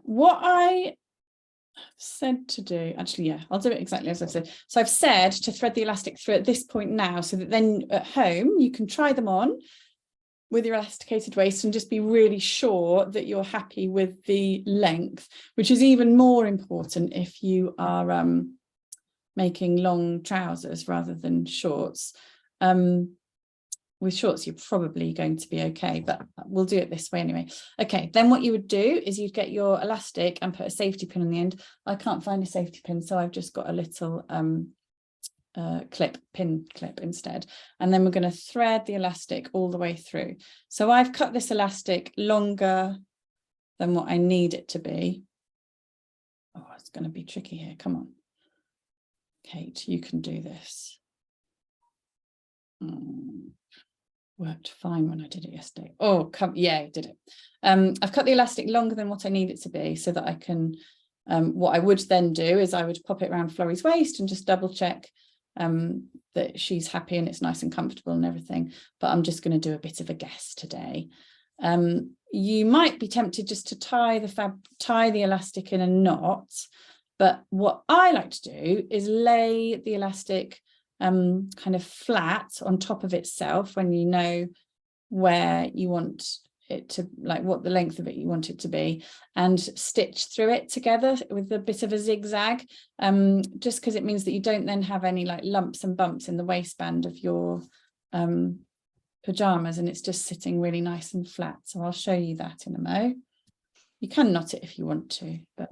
What I said to do, actually, yeah, I'll do it exactly as I've said. So I've said to thread the elastic through at this point now, so that then at home you can try them on with your elasticated waist and just be really sure that you're happy with the length, which is even more important if you are making long trousers rather than shorts. With shorts, you're probably going to be okay, but we'll do it this way anyway. Okay, then what you would do is you'd get your elastic and put a safety pin on the end. I can't find a safety pin, so I've just got a little pin clip instead. And then we're going to thread the elastic all the way through. So I've cut this elastic longer than what I need it to be. Oh, it's going to be tricky here. Come on, Kate, you can do this. Worked fine when I did it yesterday. Oh, yeah, I did it. I've cut the elastic longer than what I need it to be so that I can, what I would then do is I would pop it around Florrie's waist and just double check that she's happy and it's nice and comfortable and everything. But I'm just going to do a bit of a guess today. You might be tempted just to tie the elastic in a knot, but what I like to do is lay the elastic kind of flat on top of itself when you know where you want it to, like what the length of it you want it to be, and stitch through it together with a bit of a zigzag, just because it means that you don't then have any like lumps and bumps in the waistband of your pajamas, and it's just sitting really nice and flat. So I'll show you that in a mo. You can knot it if you want to, but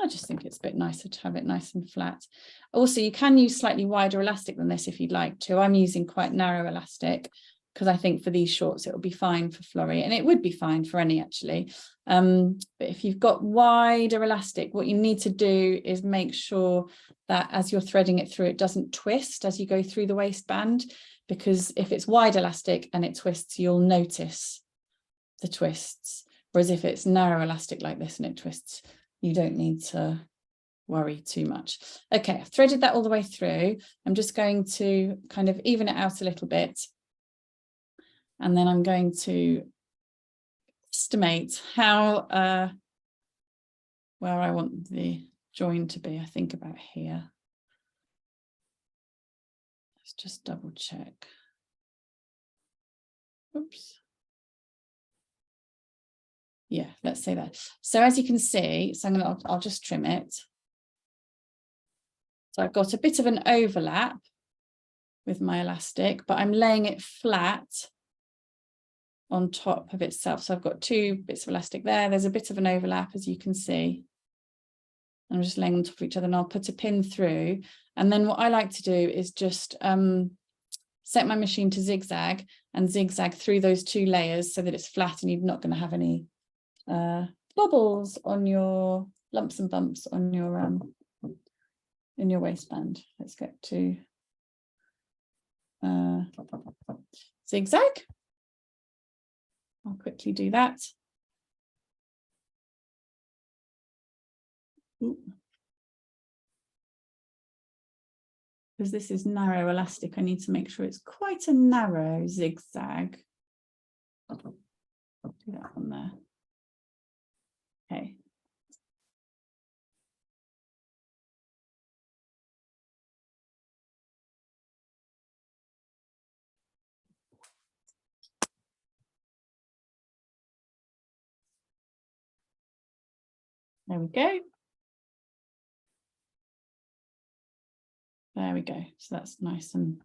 I just think it's a bit nicer to have it nice and flat. Also, you can use slightly wider elastic than this if you'd like to. I'm using quite narrow elastic, because I think for these shorts it will be fine for Florrie, and it would be fine for any actually. But if you've got wider elastic, what you need to do is make sure that as you're threading it through, it doesn't twist as you go through the waistband, because if it's wide elastic and it twists, you'll notice the twists. Whereas if it's narrow elastic like this and it twists, you don't need to worry too much. Okay, I've threaded that all the way through. I'm just going to kind of even it out a little bit. And then I'm going to estimate how, where I want the join to be. I think about here. Let's just double check. Oops. Yeah, let's say that. So as you can see, so I'll just trim it. So I've got a bit of an overlap with my elastic, but I'm laying it flat on top of itself. So I've got two bits of elastic there. There's a bit of an overlap, as you can see. I'm just laying on top of each other, and I'll put a pin through. And then what I like to do is just set my machine to zigzag and zigzag through those two layers so that it's flat and you're not going to have any bubbles on your lumps and bumps on your in your waistband. Let's get to zigzag. I'll quickly do that. Because this is narrow elastic, I need to make sure it's quite a narrow zigzag. I'll do that one there. Okay. There we go. There we go. So that's nice and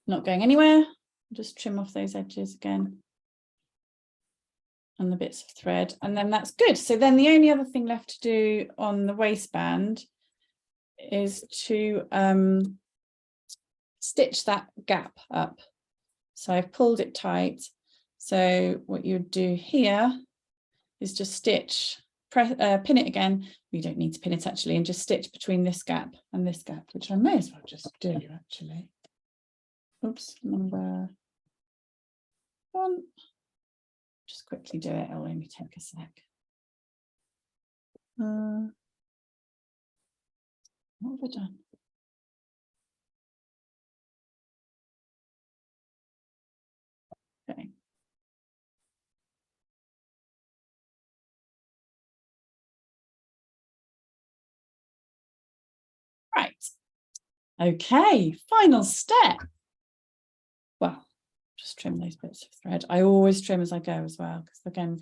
not going anywhere. Just trim off those edges again and the bits of thread, and then that's good. So then the only other thing left to do on the waistband is to stitch that gap up. So I've pulled it tight. So what you would do here is just stitch, pin it again. You don't need to pin it actually, and just stitch between this gap and this gap, which I may as well just do actually. Oops, number 1. Just quickly do it, it'll only take a sec. What have I done? Okay. Right. Okay, final step. Well, just trim those bits of thread. I always trim as I go as well, because again,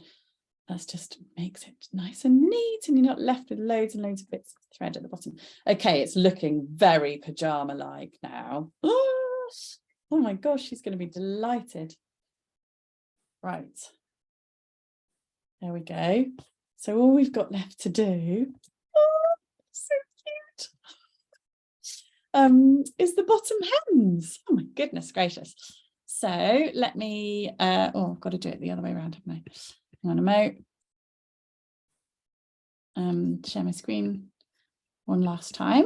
that just makes it nice and neat and you're not left with loads and loads of bits of thread at the bottom. Okay, it's looking very pajama-like now. Oh my gosh, she's going to be delighted. Right. There we go. So all we've got left to do, so cute, is the bottom hems. Oh my goodness gracious. So let me, oh, I've got to do it the other way around, haven't I? Hang on a moment. Share my screen one last time.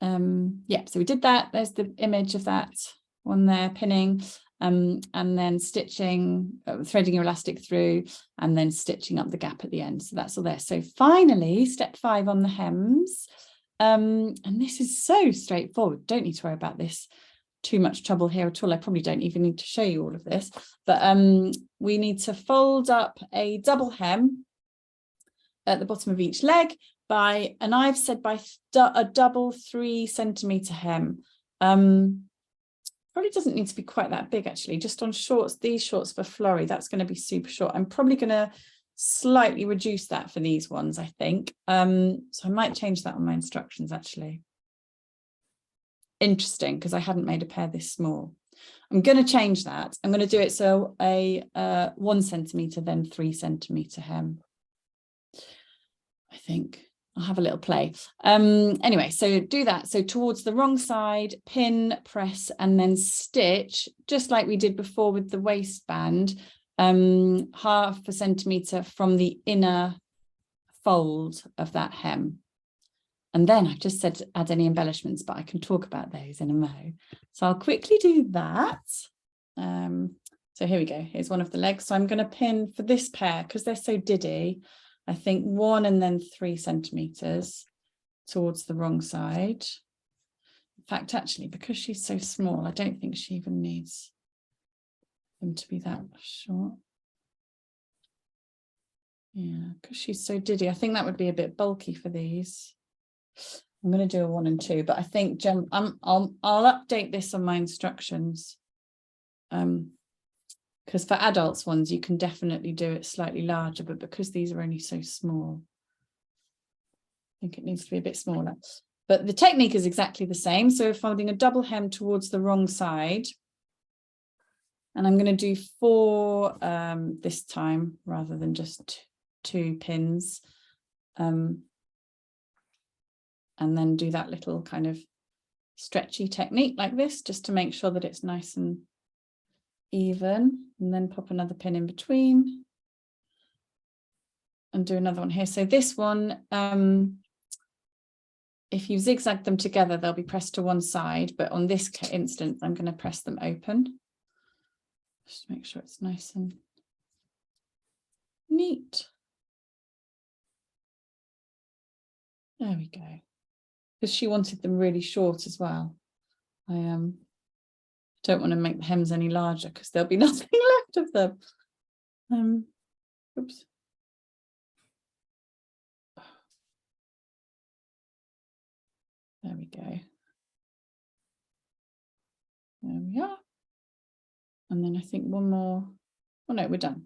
Yeah, so we did that. There's the image of that one there, pinning, and then stitching, threading your elastic through, and then stitching up the gap at the end. So that's all there. So finally, step 5 on the hems. And this is so straightforward. Don't need to worry about this. Too much trouble here at all. I probably don't even need to show you all of this, but we need to fold up a double hem at the bottom of each leg by, and I've said by a double 3 centimeter hem. Probably doesn't need to be quite that big actually, just on shorts, these shorts for Florrie, that's going to be super short. I'm probably going to slightly reduce that for these ones, I think. So I might change that on my instructions actually. Interesting, because I hadn't made a pair this small. I'm going to change that. I'm going to do it so a 1 centimeter, then 3 centimeter hem. I think I'll have a little play. Anyway, so do that. So towards the wrong side, pin, press, and then stitch, just like we did before with the waistband, 0.5 centimetre from the inner fold of that hem. And then I just said to add any embellishments, but I can talk about those in a mo. So I'll quickly do that. So here we go. Here's one of the legs. So I'm going to pin for this pair, because they're so diddy, I think 1 and then 3 centimetres towards the wrong side. In fact, actually, because she's so small, I don't think she even needs them to be that short. Yeah, because she's so diddy. I think that would be a bit bulky for these. I'm going to do a 1 and 2, but I think I'll update this on my instructions. Because for adults ones, you can definitely do it slightly larger, but because these are only so small, I think it needs to be a bit smaller. But the technique is exactly the same. So we're folding a double hem towards the wrong side. And I'm going to do 4 this time rather than just 2 pins. And then do that little kind of stretchy technique like this, just to make sure that it's nice and even, and then pop another pin in between and do another one here. So this one, if you zigzag them together, they'll be pressed to one side, but on this instance, I'm going to press them open. Just make sure it's nice and neat. There we go. Because she wanted them really short as well. I don't want to make the hems any larger because there'll be nothing left of them. Oops. There we go. There we are. And then I think one more. Oh no, we're done.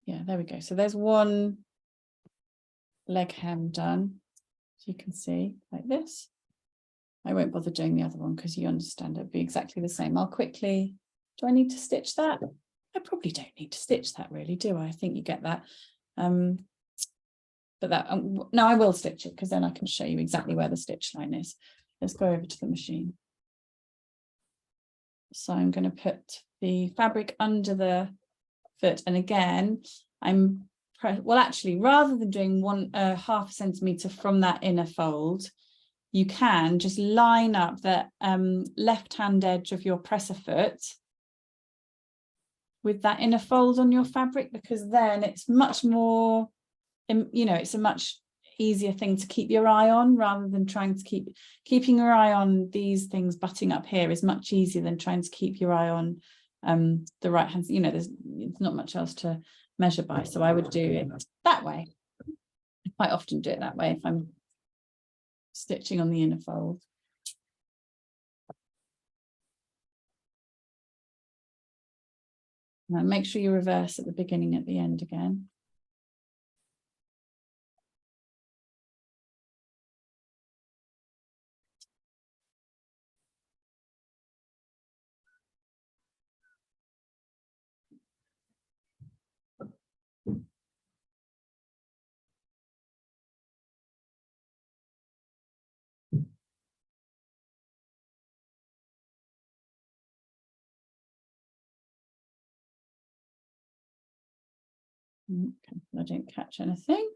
Yeah, there we go. So there's one leg hem done. So you can see like this. I won't bother doing the other one because you understand it'll be exactly the same. I'll quickly, do I need to stitch that? I probably don't need to stitch that really, do I? I think you get that. But that, no, I will stitch it because then I can show you exactly where the stitch line is. Let's go over to the machine. So I'm going to put the fabric under the foot. And again, well, actually, rather than doing 0.5 centimetre from that inner fold, you can just line up the left-hand edge of your presser foot with that inner fold on your fabric, because then it's much more, it's a much easier thing to keep your eye on, rather than trying to keeping your eye on these things butting up here is much easier than trying to keep your eye on the right hand. There's not much else to measure by, so I would do it that way. I quite often do it that way if I'm stitching on the inner fold. Now make sure you reverse at the beginning, at the end again. Okay, I don't catch anything.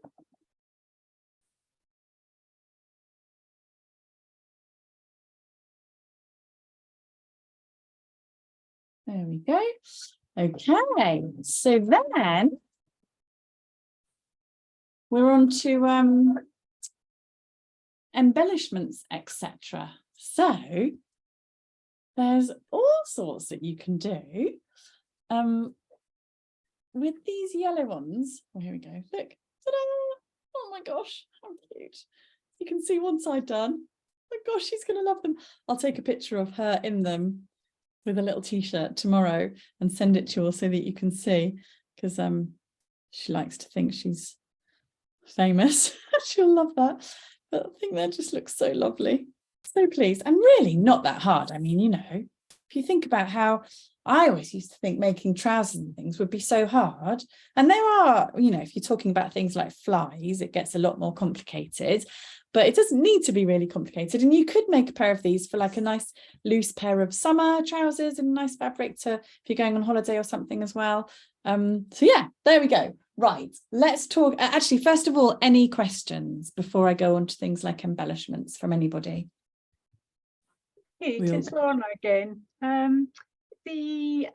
There we go. Okay, so then we're on to embellishments, etc. So there's all sorts that you can do. With these yellow ones, oh, here we go, look, ta-da! Oh my gosh, how cute. You can see one side done. Oh my gosh, she's gonna love them. I'll take a picture of her in them with a little t-shirt tomorrow and send it to you all so that you can see, because she likes to think she's famous. She'll love that. But I think that just looks so lovely. So pleased, and really not that hard. I mean, if you think about how I always used to think making trousers and things would be so hard. And there are, you know, if you're talking about things like flies, it gets a lot more complicated, but it doesn't need to be really complicated. And you could make a pair of these for like a nice loose pair of summer trousers and nice fabric to, if you're going on holiday or something as well. So yeah, there we go. Right, let's talk. Actually, first of all, any questions before I go on to things like embellishments from anybody? Kate, it's Lorna again. The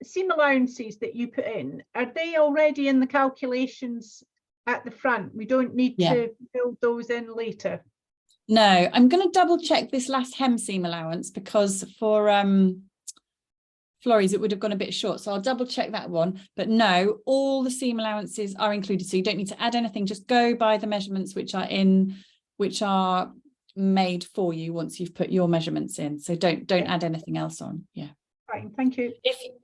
seam allowances that you put in, are they already in the calculations at the front? We don't need to build those in later. No, I'm going to double check this last hem seam allowance, because for Florries it would have gone a bit short, so I'll double check that one. But no, all the seam allowances are included, so you don't need to add anything. Just go by the measurements which are made for you once you've put your measurements in. So don't add anything else on. Yeah. Fine, thank you.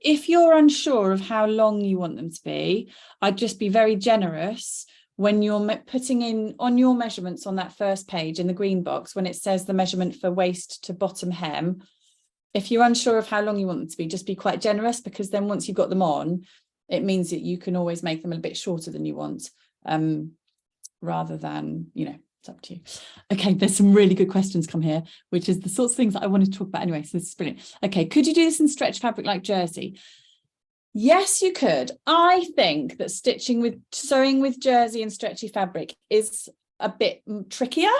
If you're unsure of how long you want them to be, I'd just be very generous when you're putting in on your measurements on that first page in the green box, when it says the measurement for waist to bottom hem. If you're unsure of how long you want them to be, just be quite generous, because then once you've got them on, it means that you can always make them a bit shorter than you want, rather than, you know, it's up to you. Okay, there's some really good questions come here, which is the sorts of things that I wanted to talk about anyway, so this is brilliant. Okay, could you do this in stretch fabric like jersey? Yes, you could. I think that sewing with jersey and stretchy fabric is a bit trickier.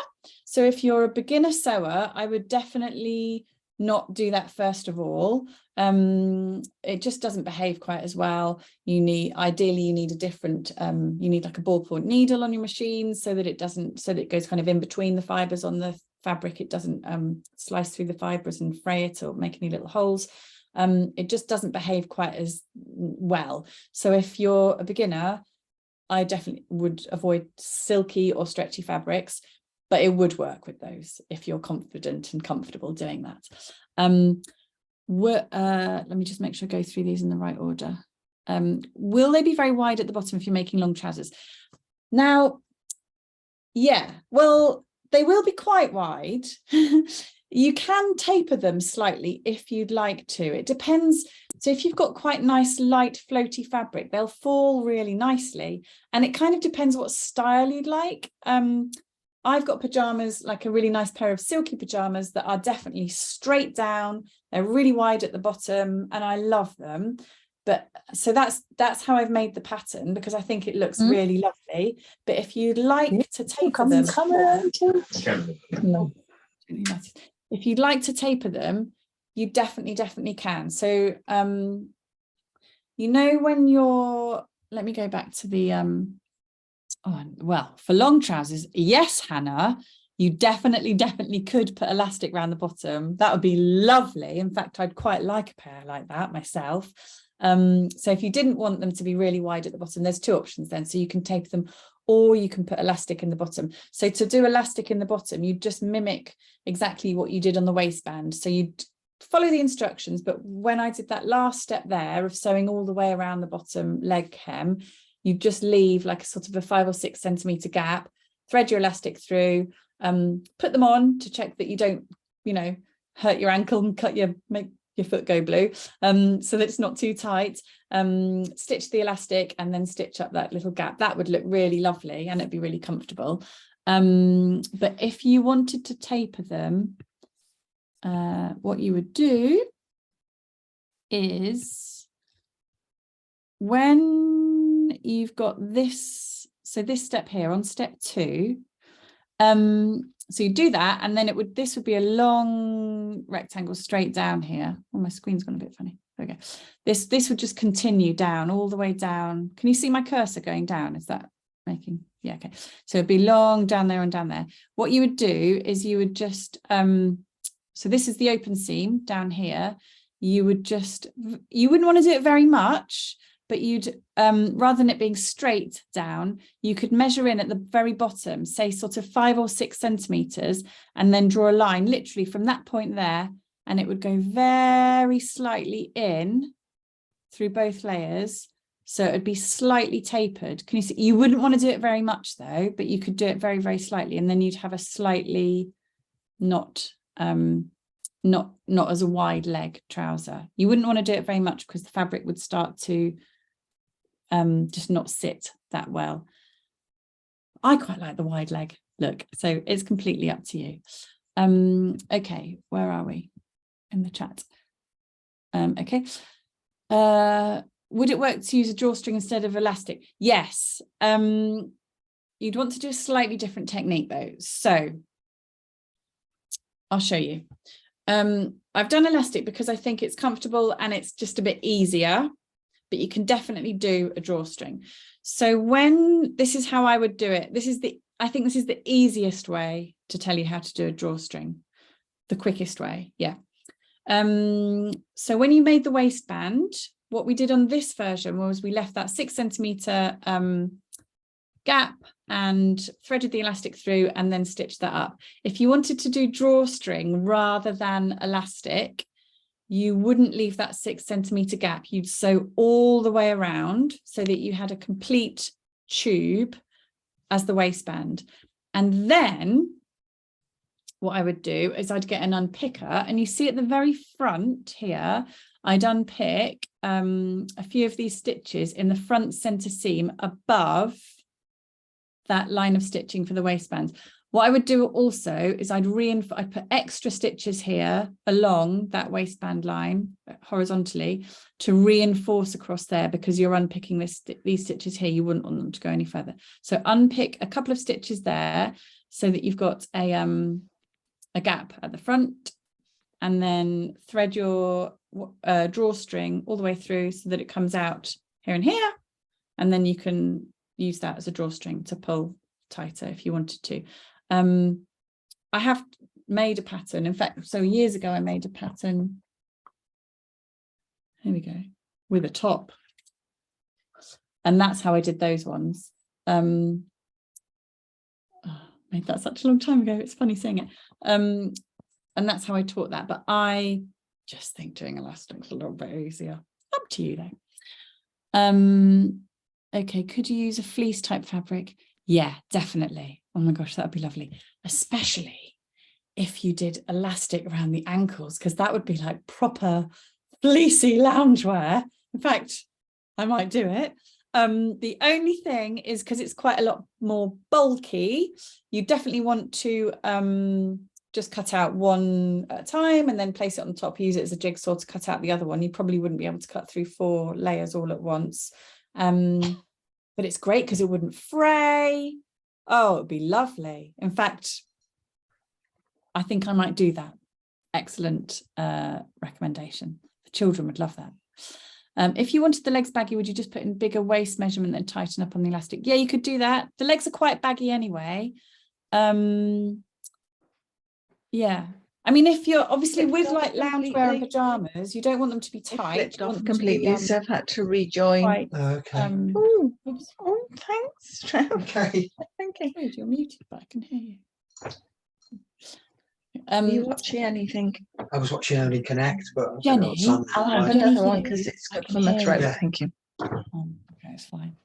So if you're a beginner sewer, I would definitely not do that first of all. It just doesn't behave quite as well. Ideally you need a different, you need like a ballpoint needle on your machine so that it goes kind of in between the fibers on the fabric. It doesn't slice through the fibers and fray it or make any little holes. It just doesn't behave quite as well. So if you're a beginner, I definitely would avoid silky or stretchy fabrics, but it would work with those if you're confident and comfortable doing that. Let me just make sure I go through these in the right order. Will they be very wide at the bottom if you're making long trousers? Now, yeah, well, they will be quite wide. You can taper them slightly if you'd like to. It depends. So if you've got quite nice, light, floaty fabric, they'll fall really nicely. And it kind of depends what style you'd like. I've got pajamas, like a really nice pair of silky pajamas that are definitely straight down. They're really wide at the bottom and I love them. But so that's how I've made the pattern, because I think it looks really lovely. But if you'd like to taper them, if you'd like to taper them, you definitely can. So, you know, when you're, let me go back to the, oh, well, for long trousers, yes, Hannah, you definitely could put elastic around the bottom. That would be lovely. In fact, I'd quite like a pair like that myself. So if you didn't want them to be really wide at the bottom, there's two options then. So you can tape them, or you can put elastic in the bottom. So to do elastic in the bottom, you just mimic exactly what you did on the waistband. So you'd follow the instructions, but when I did that last step there of sewing all the way around the bottom leg hem, you just leave like a sort of a 5 or 6 centimeter gap, thread your elastic through, put them on to check that you don't, you know, hurt your ankle and make your foot go blue, so that it's not too tight. Stitch the elastic and then stitch up that little gap. That would look really lovely and it'd be really comfortable. But if you wanted to taper them, what you would do is, when you've got this, so this step here on step 2, so you do that, and then this would be a long rectangle straight down here. Oh, my screen's gone a bit funny. There we go. This would just continue down, all the way down. Can you see my cursor going down? Is that making, yeah, okay. So it'd be long down there and down there. What you would do is you would just, so this is the open seam down here. You would just, you wouldn't want to do it very much, but you'd, rather than it being straight down, you could measure in at the very bottom, say sort of 5 or 6 centimeters, and then draw a line literally from that point there, and it would go very slightly in through both layers. So it would be slightly tapered. Can you see? You wouldn't want to do it very much though, but you could do it very, very slightly, and then you'd have a slightly not not as a wide leg trouser. You wouldn't want to do it very much because the fabric would start to just not sit that well. I quite like the wide leg look, so it's completely up to you. Okay, where are we in the chat? Okay. Would it work to use a drawstring instead of elastic? Yes. You'd want to do a slightly different technique though. So I'll show you. I've done elastic because I think it's comfortable and it's just a bit easier, but you can definitely do a drawstring. So this is how I would do it. I think this is the easiest way to tell you how to do a drawstring, the quickest way. Yeah. So when you made the waistband, what we did on this version was we left that 6 centimetre gap and threaded the elastic through and then stitched that up. If you wanted to do drawstring rather than elastic, you wouldn't leave that 6 centimetre gap. You'd sew all the way around so that you had a complete tube as the waistband. And then what I would do is I'd get an unpicker, and you see at the very front here, I'd unpick a few of these stitches in the front centre seam above that line of stitching for the waistband. What I would do also is I'd put extra stitches here along that waistband line horizontally to reinforce across there, because you're unpicking these stitches here, you wouldn't want them to go any further. So unpick a couple of stitches there so that you've got a gap at the front, and then thread your drawstring all the way through so that it comes out here and here, and then you can use that as a drawstring to pull tighter if you wanted to. I have made a pattern, in fact, so years ago I made a pattern, here we go, with a top, and that's how I did those ones. Made that such a long time ago, it's funny saying it. And that's how I taught that, but I just think doing elastic's a little bit easier. Up to you though. Okay, could you use a fleece type fabric? Yeah, definitely. Oh my gosh, that would be lovely, especially if you did elastic around the ankles, because that would be like proper fleecy loungewear. In fact, I might do it. The only thing is, because it's quite a lot more bulky, you definitely want to just cut out one at a time and then place it on top, use it as a jigsaw to cut out the other one. You probably wouldn't be able to cut through 4 layers all at once. But it's great because it wouldn't fray. Oh, it'd be lovely. In fact, I think I might do that. Excellent recommendation. The children would love that. If you wanted the legs baggy, would you just put in bigger waist measurement and tighten up on the elastic? Yeah, you could do that. The legs are quite baggy anyway. Yeah. I mean, if you're obviously with like loungewear and pajamas, you don't want them to be tight. Flipped off completely, so I've had to rejoin. Quite, Okay. Oh, thanks, Trev. Okay. Okay. Oh, you're muted, but I can hear you. Are you watching anything? I was watching Only Connect, but I Jenny, don't know what's on I'll have there. another hear one you? because it's I good can for my hear throat. you. Thank you. Okay, it's fine.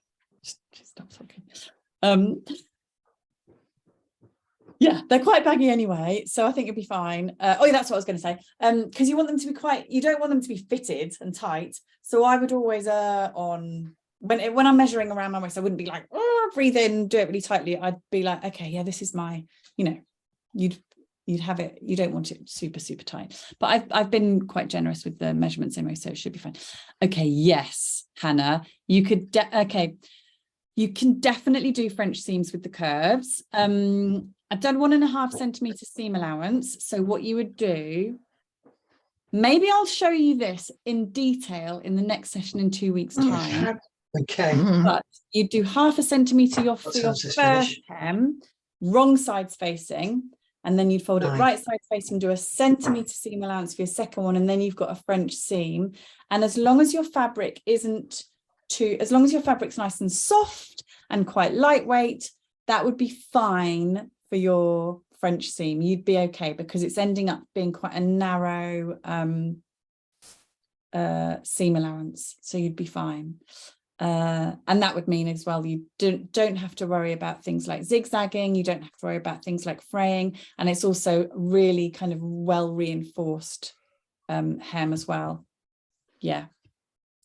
Just stop talking. Yeah, they're quite baggy anyway, so I think it'd be fine. Oh, yeah, that's what I was going to say. Because you want them to be you don't want them to be fitted and tight. So I would always on when I'm measuring around my waist, I wouldn't be like, oh, breathe in, do it really tightly. I'd be like, okay, yeah, this is my, you'd have it. You don't want it super, super tight. But I've been quite generous with the measurements anyway, so it should be fine. Okay, yes, Hannah, you could. You can definitely do French seams with the curves. I've done 1.5 centimetre seam allowance. So what you would do, maybe I'll show you this in detail in the next session in 2 weeks' time. Okay. But you do 0.5 centimetre for your first hem, wrong sides facing, and then you'd fold it right side facing, do 1 centimetre seam allowance for your second one, and then you've got a French seam. And as long as your fabric as long as your fabric's nice and soft and quite lightweight, that would be fine for your French seam. You'd be okay, because it's ending up being quite a narrow seam allowance, so you'd be fine. And that would mean as well, you don't have to worry about things like zigzagging, you don't have to worry about things like fraying, and it's also really kind of well reinforced hem as well. Yeah,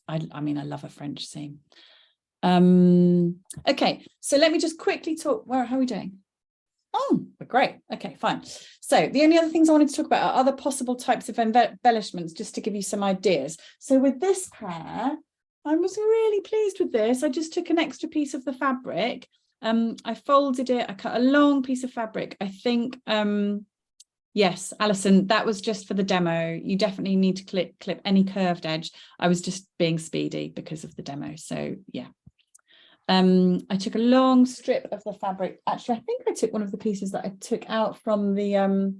I mean, I love a French seam. Okay, so let me just quickly talk, how are we doing? Oh, we're great. Okay, fine. So the only other things I wanted to talk about are other possible types of embellishments, just to give you some ideas. So with this pair, I was really pleased with this. I just took an extra piece of the fabric. I folded it. I cut a long piece of fabric. I think, yes, Alison, that was just for the demo. You definitely need to clip any curved edge. I was just being speedy because of the demo. So yeah. I took a long strip of the fabric. Actually, I think I took one of the pieces that I took out from the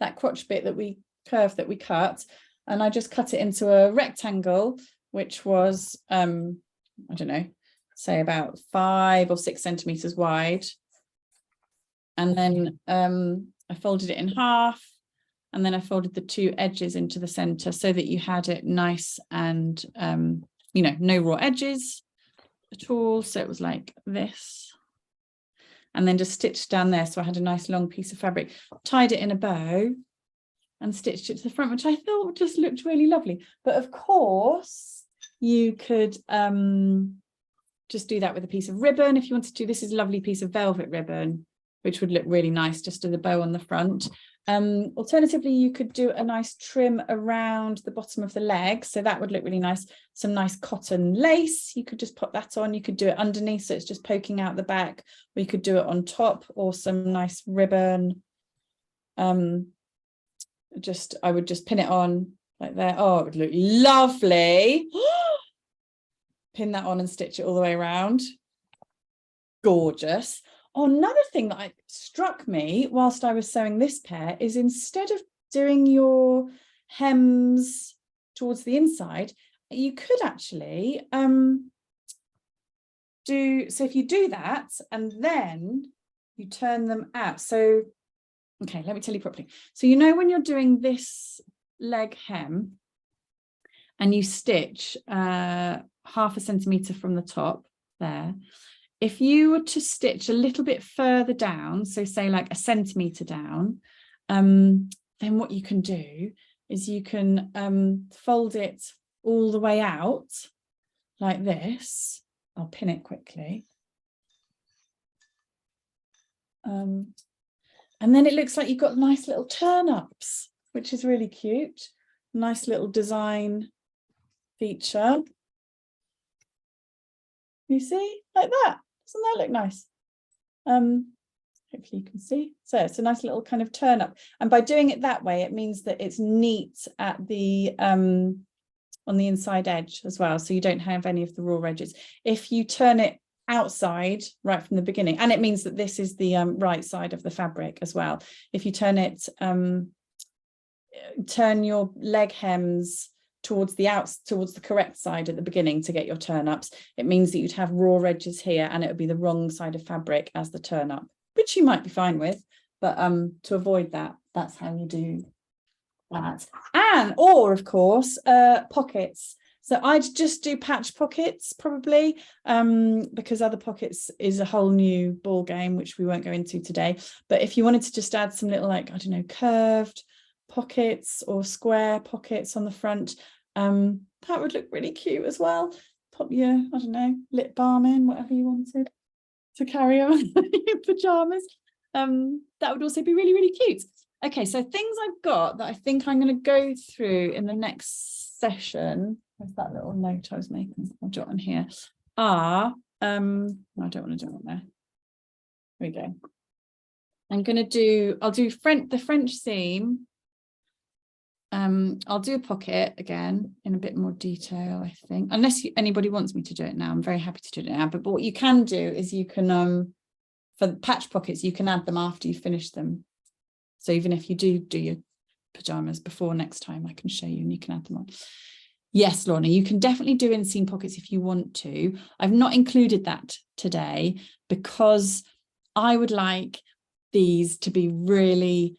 that crotch bit that we curved that we cut, and I just cut it into a rectangle, which was I don't know, say about 5 or 6 centimeters wide. And then I folded it in half, and then I folded the 2 edges into the center so that you had it nice and you know, no raw edges at all. So it was like this, and then just stitched down there. So I had a nice long piece of fabric, tied it in a bow and stitched it to the front, which I thought just looked really lovely. But of course you could just do that with a piece of ribbon if you wanted to. This is a lovely piece of velvet ribbon, which would look really nice just as a bow on the front. Alternatively, you could do a nice trim around the bottom of the leg, so that would look really nice. Some nice cotton lace, you could just pop that on. You could do it underneath, so it's just poking out the back, or you could do it on top, or some nice ribbon. I would just pin it on like there. Oh, it would look lovely. Pin that on and stitch it all the way around. Gorgeous. Oh, another thing that struck me whilst I was sewing this pair is, instead of doing your hems towards the inside, you could actually so if you do that and then you turn them out. So, okay, let me tell you properly. So, you know, when you're doing this leg hem and you stitch 1/2 centimeter from the top there, if you were to stitch a little bit further down, so say like 1 centimeter down, then what you can do is you can fold it all the way out like this. I'll pin it quickly. And then it looks like you've got nice little turn-ups, which is really cute. Nice little design feature. You see, like that. Doesn't that look nice? Hopefully you can see. So it's a nice little kind of turn up. And by doing it that way, it means that it's neat at the on the inside edge as well. So you don't have any of the raw edges. If you turn it outside right from the beginning, and it means that this is the right side of the fabric as well. If you turn it, turn your leg hems towards the correct side at the beginning to get your turn-ups, it means that you'd have raw edges here and it would be the wrong side of fabric as the turn-up, which you might be fine with, but to avoid that, that's how you do that. Or of course pockets. So I'd just do patch pockets probably, because other pockets is a whole new ball game, which we won't go into today. But if you wanted to just add some little, like, I don't know, curved pockets or square pockets on the front, that would look really cute as well. Pop your, I don't know, lip balm in, whatever you wanted to carry on your pajamas. That would also be really, really cute. Okay, so things I've got that I think I'm going to go through in the next session. Where's that little note I was making? I'll jot on here. I don't want to do it there. Here we go. I'll do the French seam. I'll do a pocket again in a bit more detail, I think, unless anybody wants me to do it now. I'm very happy to do it now, but what you can do is you can for the patch pockets, you can add them after you finish them. So even if you do your pajamas before next time, I can show you and you can add them on. Yes, Lorna, you can definitely do inseam pockets if you want to. I've not included that today because I would like these to be really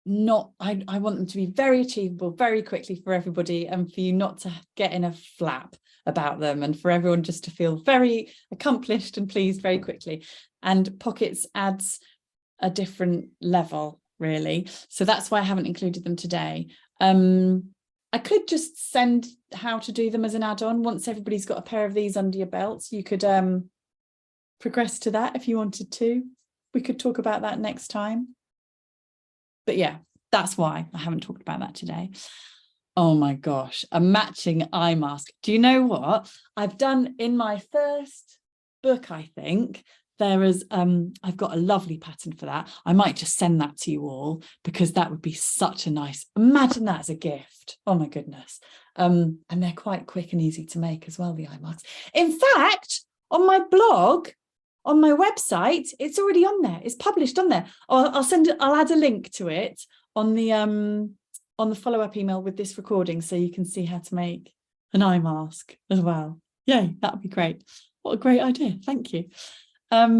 not, I want them to be very achievable very quickly for everybody, and for you not to get in a flap about them, and for everyone just to feel very accomplished and pleased very quickly. And Pockets adds a different level, really. So that's why I haven't included them today. I could just send how to do them as an add-on. Once everybody's got a pair of these under your belts, you could progress to that if you wanted to. We could talk about that next time. But yeah, that's why I haven't talked about that today. Oh my gosh, a matching eye mask. Do you know what I've done in my first book? I think there is, I've got a lovely pattern for that. I might just send that to you all, because that would be such a nice, imagine that as a gift. Oh my goodness. And they're quite quick and easy to make as well, the eye masks. In fact, on my blog, on my website, it's already on there. It's published on there. I'll add a link to it on the follow-up email with this recording, so you can see how to make an eye mask as well. Yay, that would be great. What a great idea. Thank you. Okay,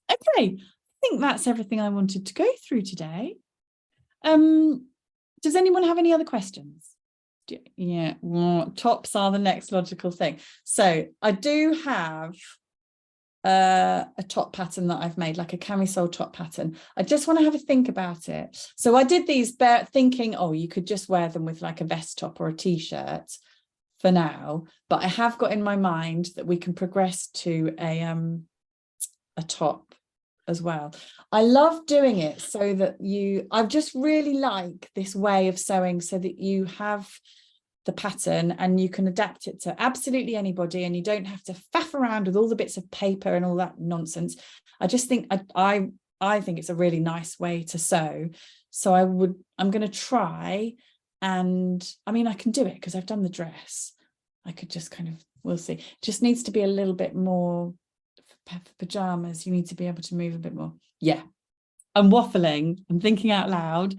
I think that's everything I wanted to go through today. Does anyone have any other questions? Yeah, tops are the next logical thing. So I do have a top pattern that I've made, like a camisole top pattern. I just want to have a think about it. So I did these thinking, oh, you could just wear them with like a vest top or a t-shirt for now, but I have got in my mind that we can progress to a top as well. I love doing it so that I just really like this way of sewing, so that you have the pattern and you can adapt it to absolutely anybody, and you don't have to faff around with all the bits of paper and all that nonsense. I just think I think it's a really nice way to sew. So I'm going to try, and I mean, I can do it because I've done the dress. I could just kind of, we'll see. It just needs to be a little bit more for pajamas. You need to be able to move a bit more. Yeah, I'm waffling, I'm thinking out loud.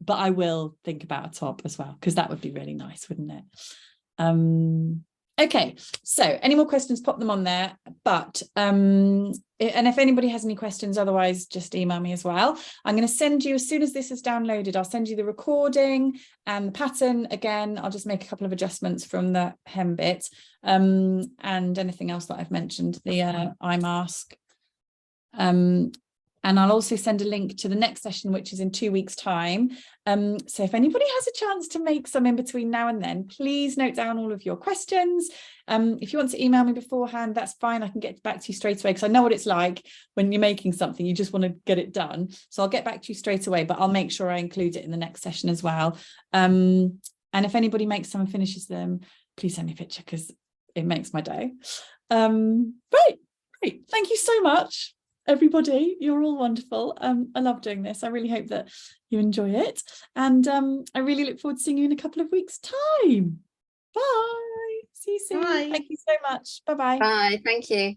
But I will think about a top as well, because that would be really nice, wouldn't it? Okay, so any more questions, pop them on there. But and if anybody has any questions, otherwise just email me as well. I'm going to send you, as soon as this is downloaded, I'll send you the recording and the pattern again. I'll just make a couple of adjustments from the hem bit, and anything else that I've mentioned, the eye mask. And I'll also send a link to the next session, which is in 2 weeks' time. So if anybody has a chance to make some in between now and then, please note down all of your questions. If you want to email me beforehand, that's fine. I can get back to you straight away, because I know what it's like when you're making something, you just want to get it done. So I'll get back to you straight away, but I'll make sure I include it in the next session as well. And if anybody makes some and finishes them, please send me a picture, because it makes my day. Great. Thank you so much, everybody. You're all wonderful. I love doing this. I really hope that you enjoy it, and I really look forward to seeing you in a couple of weeks' time. Bye. See you soon. Bye. Thank you so much. Bye-bye. Bye. Thank you.